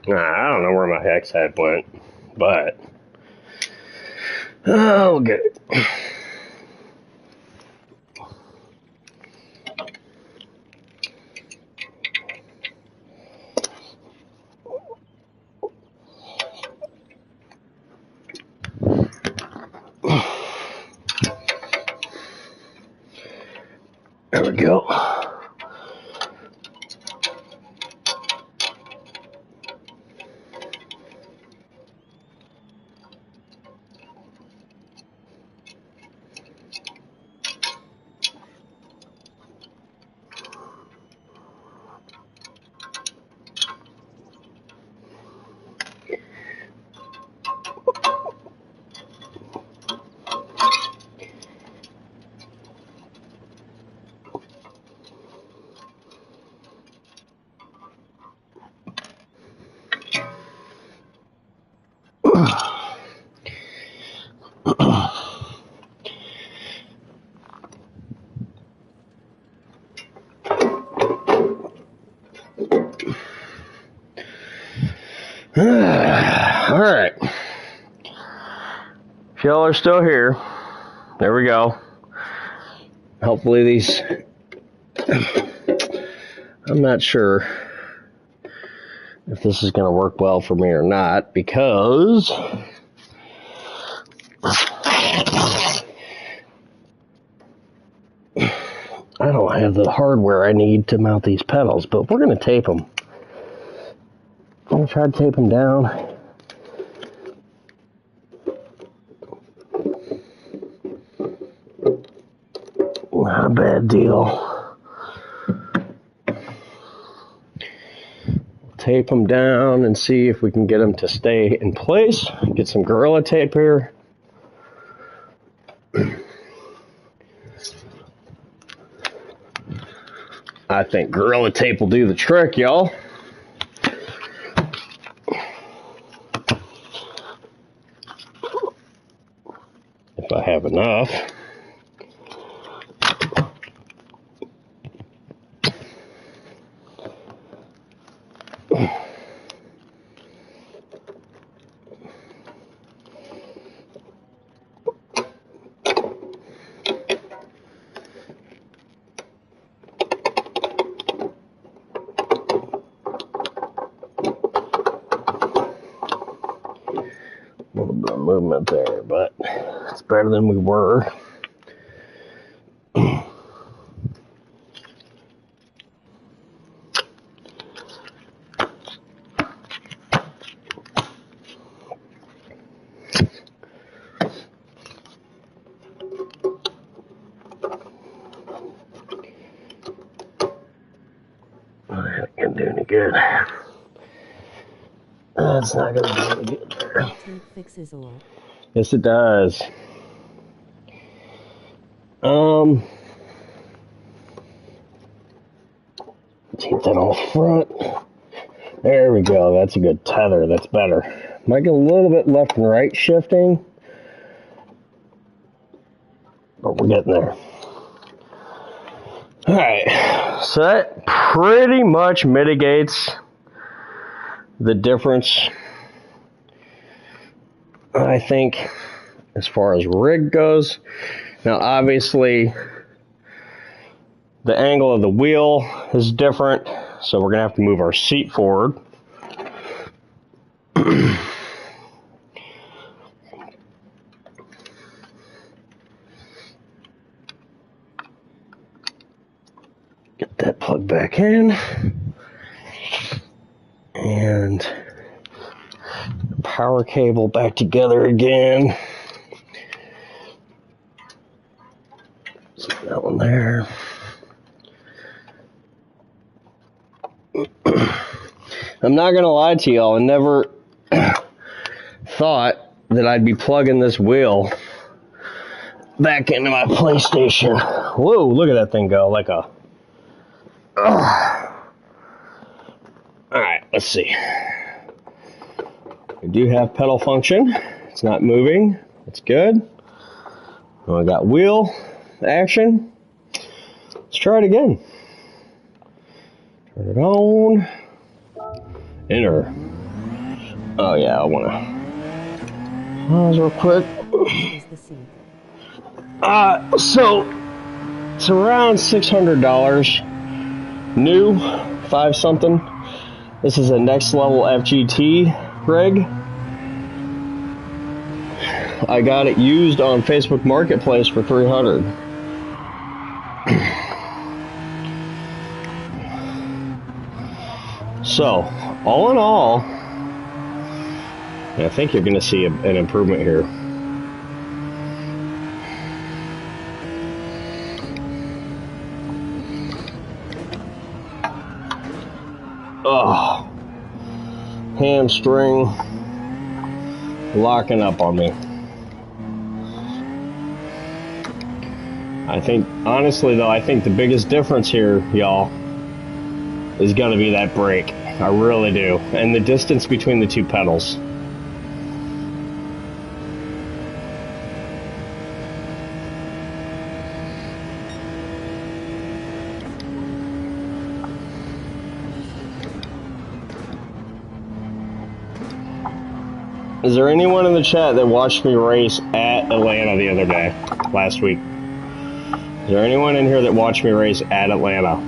I don't know where my hex head went, but we'll get it. There we go. All right. If y'all are still here, there we go. Hopefully these, I'm not sure if this is going to work well for me or not, because I don't have the hardware I need to mount these pedals, but we're going to tape them. I'm going to try to tape them down. Not a bad deal. tape them down and see if we can get them to stay in place. Get some Gorilla Tape here. I think Gorilla Tape will do the trick, y'all. If I have enough. A little bit of movement there, but it's better than we were. That ain't gonna do any good. That's not gonna do any good there. Tape fixes all. Yes, it does. Keep that all front. There we go. That's a good tether. That's better. Might get a little bit left and right shifting, but we're getting there. All right. So that pretty much mitigates the difference, I think, as far as rig goes. Now, obviously, the angle of the wheel is different, so we're going to have to move our seat forward. Get that plug back in. And the power cable back together again. Set that one there. I'm not gonna lie to y'all, I never thought that I'd be plugging this wheel back into my PlayStation. Whoa, look at that thing go, like a... Alright, let's see. We do have pedal function. It's not moving. That's good. We got wheel action. Let's try it again. Turn it on. Enter. Oh yeah, I want to pause real quick. So it's around $600. New, 5 something. This is a next level FGT rig. I got it used on Facebook Marketplace for $300. So, all in all, I think you're going to see an improvement here. Oh, hamstring locking up on me. I think, honestly though, I think the biggest difference here, y'all, is going to be that brake. I really do. And the distance between the two pedals. Is there anyone in the chat that watched me race at Atlanta the other day, last week? Is there anyone in here that watched me race at Atlanta?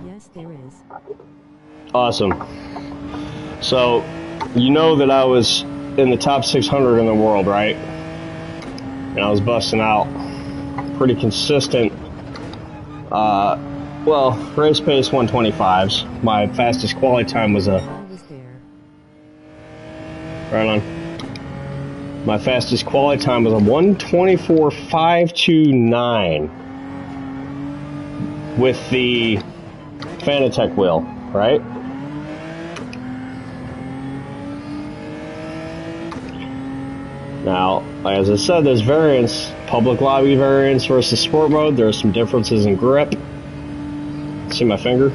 Yes, there is. Awesome. So, you know that I was in the top 600 in the world, right? And I was busting out pretty consistent well, race pace 125s. My fastest quality time was a... I was there. Right on. My fastest quality time was a 124.529 with the Fanatec wheel, right? Now, as I said, there's variants. Public lobby variants versus sport mode. There are some differences in grip. See my finger?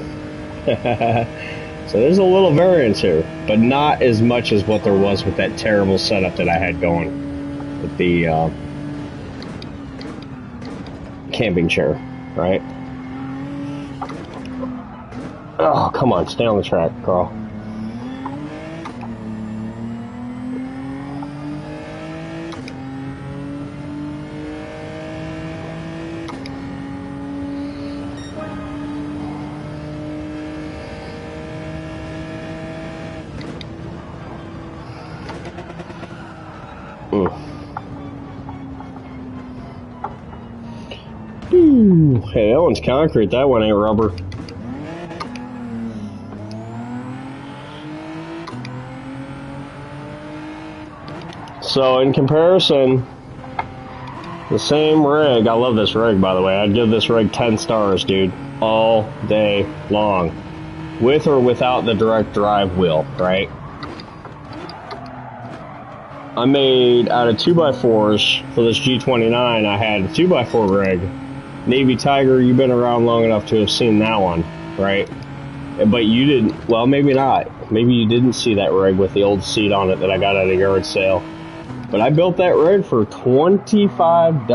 So there's a little variance here, but not as much as what there was with that terrible setup that I had going with the camping chair, right? Oh, come on, stay on the track, Carl. Ooh, hey, that one's concrete. That one ain't rubber. So, in comparison, the same rig. I love this rig, by the way. I'd give this rig 10 stars, dude. All day long. With or without the direct drive wheel, right? I made out of 2x4s for this G29. I had a 2x4 rig. Navy Tiger, you've been around long enough to have seen that one, right? But you didn't, well, maybe not. Maybe you didn't see that rig with the old seat on it that I got at a yard sale. But I built that rig for $25.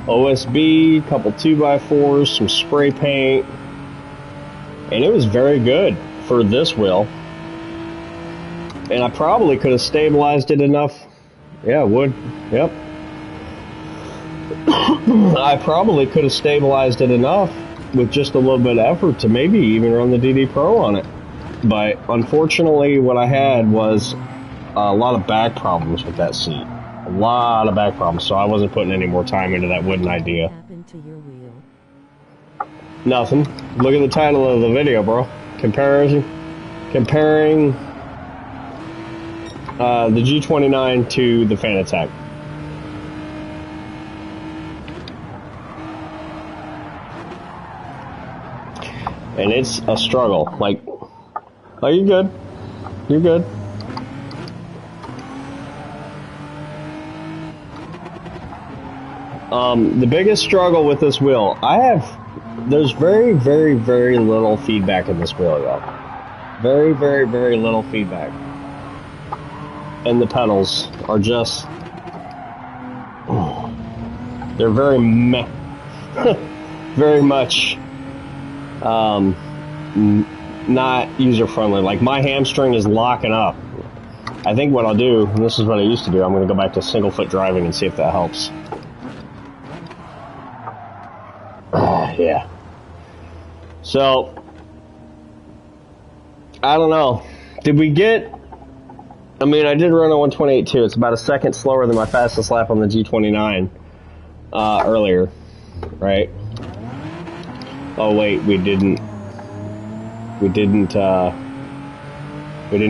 OSB, couple 2x4s, some spray paint. And it was very good for this wheel. And I probably could have stabilized it enough. Yeah, wood. Yep. I probably could have stabilized it enough with just a little bit of effort to maybe even run the DD Pro on it. But unfortunately, what I had was a lot of back problems with that seat. A lot of back problems, so I wasn't putting any more time into that wooden idea. What happened to your wheel? Nothing. Look at the title of the video, bro. Comparing the G29 to the Fanatec. And it's a struggle. Like, oh, you're good. You're good. The biggest struggle with this wheel, there's very, very, very little feedback in this wheel, y'all. Very, very, very little feedback. And the pedals are just, they're very very much not user-friendly. Like, my hamstring is locking up. I think what I'll do, and this is what I used to do, I'm going to go back to single-foot driving and see if that helps. Yeah. So, I don't know. Did we get... I mean, I did run a 128.2. It's about a second slower than my fastest lap on the G29 earlier, right? Oh wait, we didn't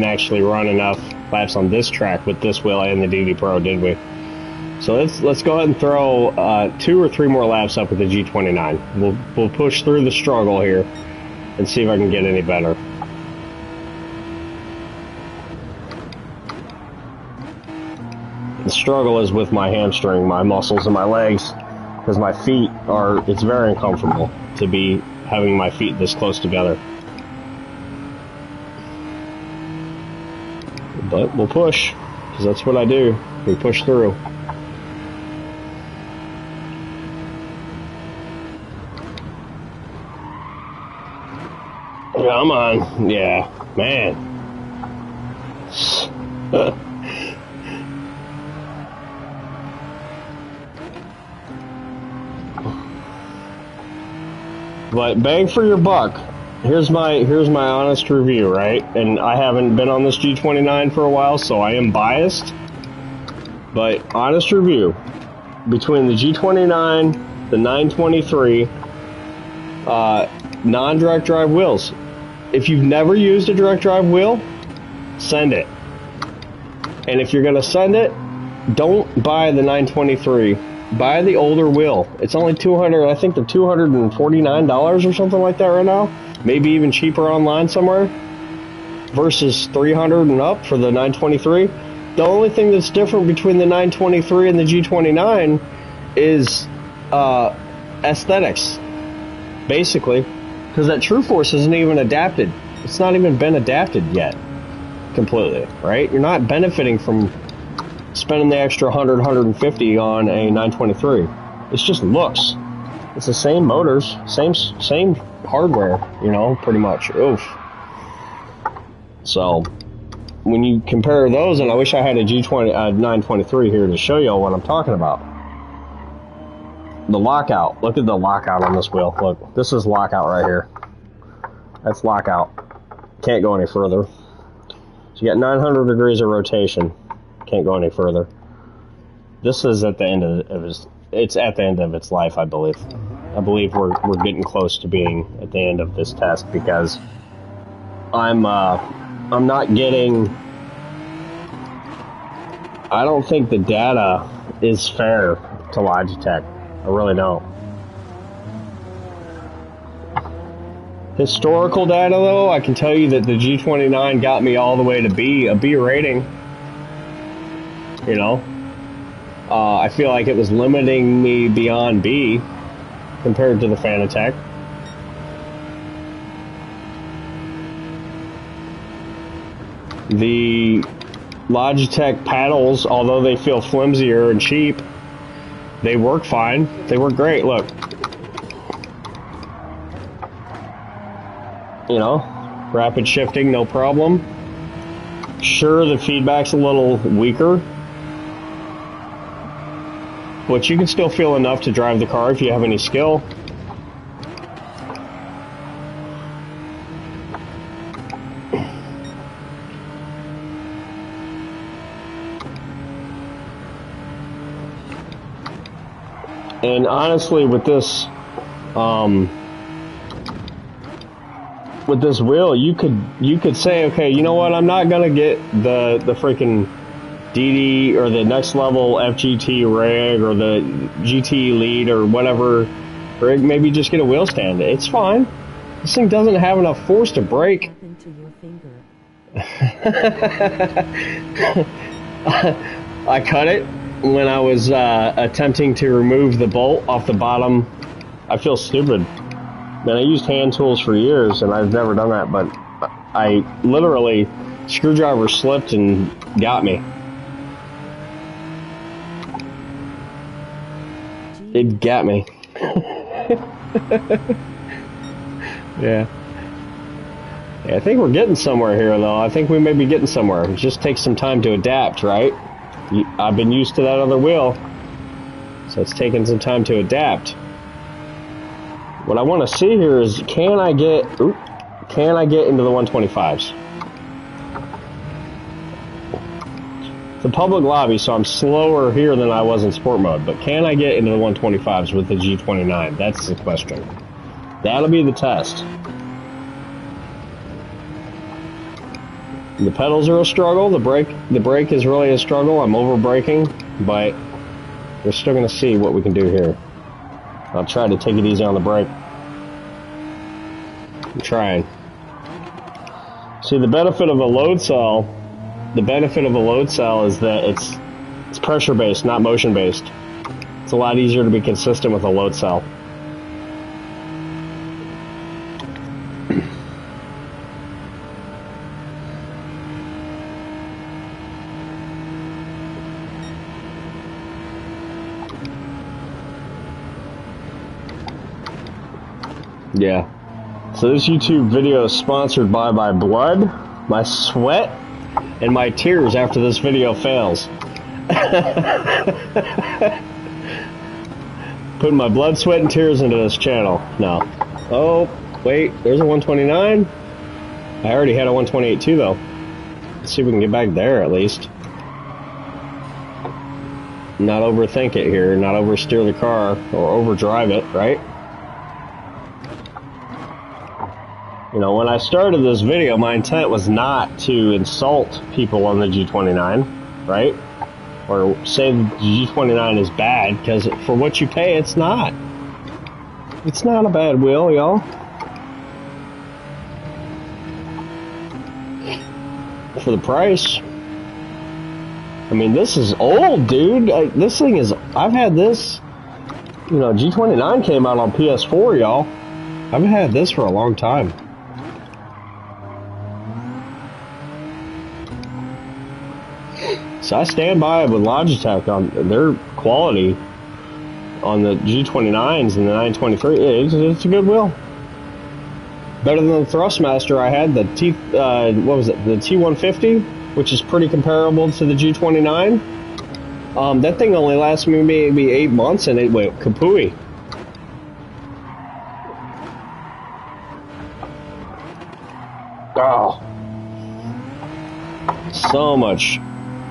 actually run enough laps on this track with this wheel and the DD Pro, did we? So let's go ahead and throw 2 or 3 more laps up with the G29. We'll push through the struggle here and see if I can get any better. The struggle is with my hamstring, my muscles, and my legs, because my feet it's very uncomfortable to be having my feet this close together. But we'll push, because that's what I do. We push through. Come on. Yeah, man. But bang for your buck. Here's my honest review, right? And I haven't been on this G29 for a while, so I am biased. But honest review between the G29, the 923, non-direct drive wheels. If you've never used a direct drive wheel, send it. And if you're going to send it, don't buy the 923. Buy the older wheel. It's only $200. I think they're $249 or something like that right now. Maybe even cheaper online somewhere. Versus $300 and up for the 923. The only thing that's different between the 923 and the G29 is aesthetics, basically, because that True Force isn't even adapted. It's not even been adapted yet completely, right? You're not benefiting from spending the extra 100, 150 on a 923. It's just looks. It's the same motors, same hardware, you know, pretty much. Oof. So when you compare those, and I wish I had a 923 here to show you what I'm talking about. The lockout. Look at the lockout on this wheel. Look, this is lockout right here. That's lockout. Can't go any further. So you got 900 degrees of rotation. Can't go any further. This is at the end of it's at the end of its life, I believe. I believe we're getting close to being at the end of this test because I'm not getting. I don't think the data is fair to Logitech. I really don't. Historical data, though, I can tell you that the G29 got me all the way to B, a B rating. You know, I feel like it was limiting me beyond B compared to the Fanatec. The Logitech paddles, although they feel flimsier and cheap, they work fine. They work great. Look. You know, rapid shifting, no problem. Sure, the feedback's a little weaker, but you can still feel enough to drive the car if you have any skill. And honestly, with this wheel, you could say, okay, you know what? I'm not gonna get the freaking DD or the next level FGT rig or the GT Elite or whatever rig. Maybe just get a wheel stand. It's fine. This thing doesn't have enough force to break. Into your finger. I cut it when I was attempting to remove the bolt off the bottom. I feel stupid. Man, I used hand tools for years and I've never done that, but I literally, screwdriver slipped and got me. It got me. Yeah. I think we're getting somewhere here, though. I think we may be getting somewhere. It just takes some time to adapt, right? I've been used to that other wheel, so it's taking some time to adapt. What I want to see here is, can I get into the 125s? It's a public lobby, so I'm slower here than I was in sport mode, but can I get into the 125s with the G29? That's the question. That'll be the test. The pedals are a struggle. The brake is really a struggle. I'm over braking, but we're still going to see what we can do here. I'll try to take it easy on the brake. I'm trying. See, the benefit of a load cell, is that it's pressure based, not motion based. It's a lot easier to be consistent with a load cell. Yeah. So this YouTube video is sponsored by my blood, my sweat, and my tears after this video fails. Putting my blood, sweat, and tears into this channel. No. Oh, wait, there's a 129. I already had a 128 too, though. Let's see if we can get back there at least. Not overthink it here, not oversteer the car, or overdrive it, right? You know, when I started this video, my intent was not to insult people on the G29, right? Or say the G29 is bad, because for what you pay, it's not. It's not a bad wheel, y'all. For the price. I mean, this is old, dude. This thing is... I've had this... You know, G29 came out on PS4, y'all. I've had this for a long time. So I stand by with Logitech on their quality on the G29s and the 923. It's a good wheel. Better than the Thrustmaster I had, the what was it? The T150, which is pretty comparable to the G29. That thing only lasted me maybe 8 months and it went kapooey. Oh.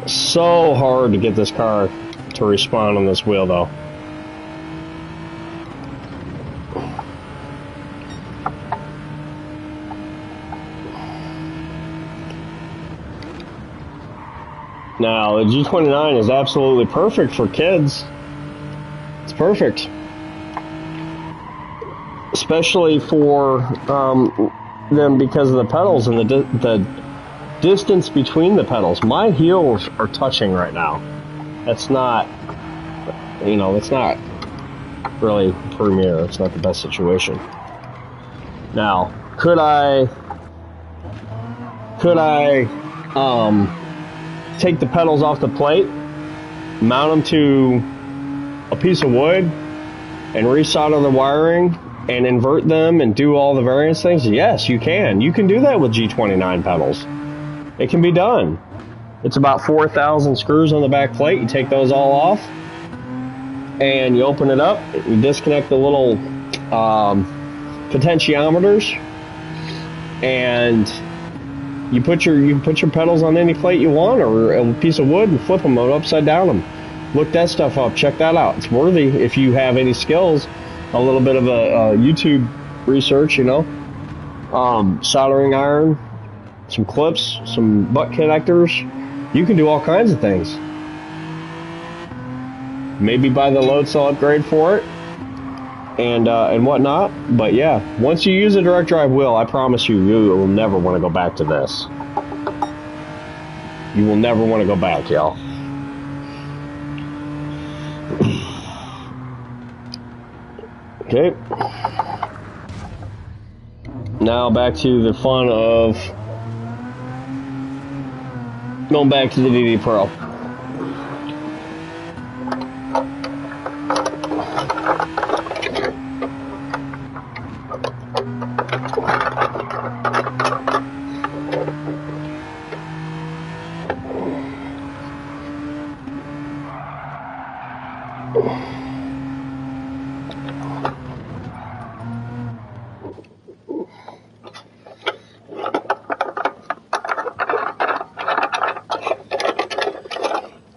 So hard to get this car to respond on this wheel, though. Now, the G29 is absolutely perfect for kids. It's perfect. Especially for them because of the pedals and the distance between the pedals. My heels are touching right now. That's not, you know, it's not really premier. It's not the best situation. Now, could I take the pedals off the plate, mount them to a piece of wood, and resolder the wiring and invert them and do all the various things? Yes, you can. You can do that with G29 pedals. It can be done. It's about 4,000 screws on the back plate. You take those all off, and you open it up. You disconnect the little potentiometers, and you put your pedals on any plate you want, or a piece of wood, and flip them upside down. Look that stuff up. Check that out. It's worthy if you have any skills. A little bit of a YouTube research, you know. Soldering iron, some clips, some butt connectors. You can do all kinds of things. Maybe buy the load cell upgrade for it, and whatnot. But yeah, once you use a direct drive wheel, I promise you, you will never want to go back to this. You will never want to go back, y'all. Okay. Now back to the fun of going back to the DD Pro.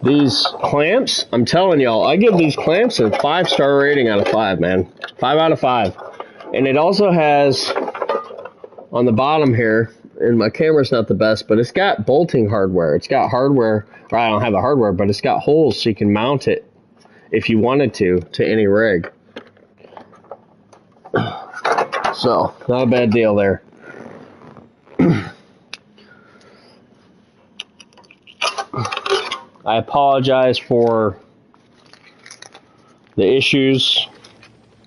These clamps, I'm telling y'all, I give these clamps a 5-star rating out of 5, man. 5 out of 5. And it also has, on the bottom here, and my camera's not the best, but it's got bolting hardware. It's got hardware, or I don't have the hardware, but it's got holes so you can mount it, if you wanted to any rig. So, not a bad deal there. I apologize for the issues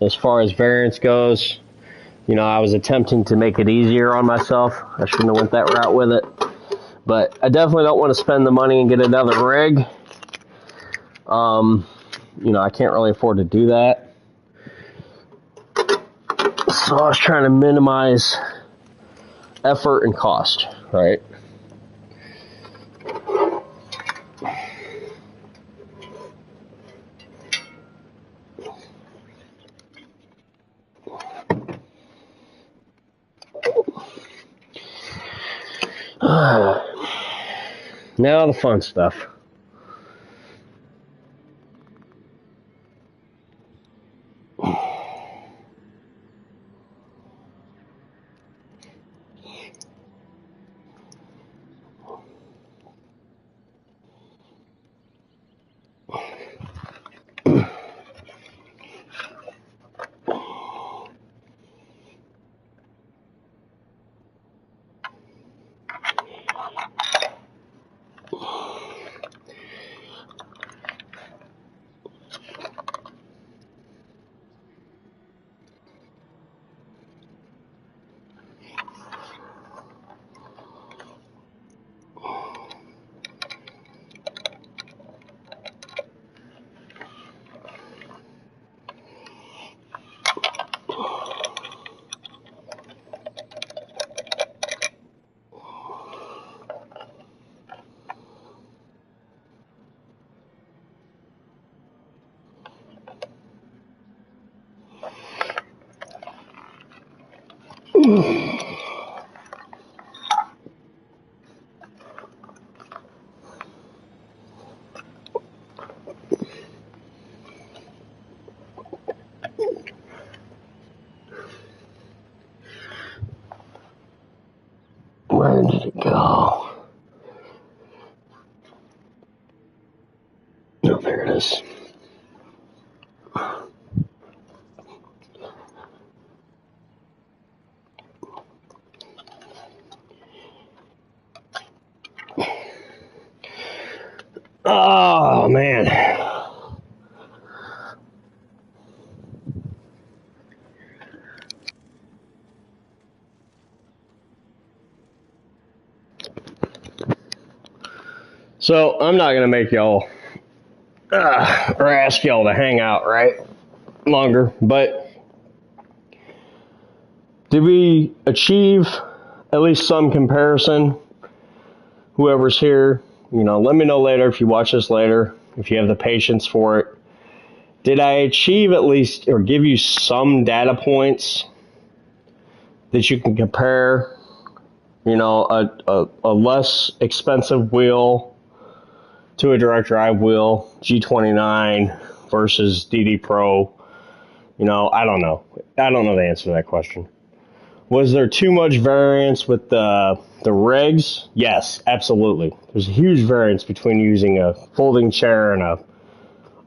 as far as variance goes. You know, I was attempting to make it easier on myself. I shouldn't have went that route with it. But I definitely don't want to spend the money and get another rig. You know, I can't really afford to do that. So I was trying to minimize effort and cost, right? Now the fun stuff. Where did it go? Oh, there it is. Oh, man. So, I'm not going to make y'all, or ask y'all to hang out, right? Longer. But, did we achieve at least some comparison? Whoever's here, let me know later if you watch this later, if you have the patience for it. Did I achieve at least, or give you some data points that you can compare, a less expensive wheel to a direct drive wheel, G29 versus DD Pro? I don't know. I don't know the answer to that question. Was there too much variance with the rigs? Yes, absolutely. There's a huge variance between using a folding chair and a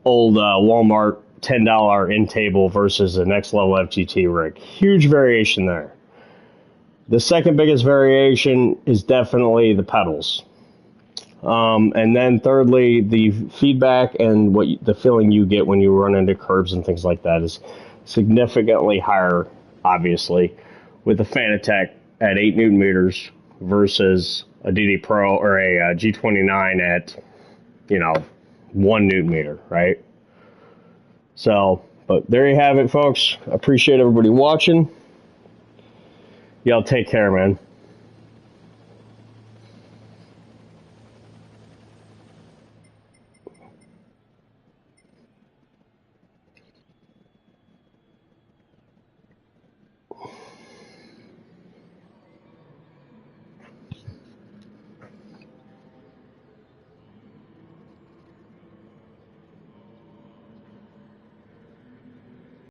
old Walmart $10 end table versus a next level FGT rig. Huge variation there. The second biggest variation is definitely the pedals. And then thirdly, the feedback and the feeling you get when you run into curbs and things like that is significantly higher, obviously, with the Fanatec at 8 Newton meters versus a DD Pro or a G29 at, 1 Newton meter, right? So, but there you have it, folks. Appreciate everybody watching. Y'all take care, man.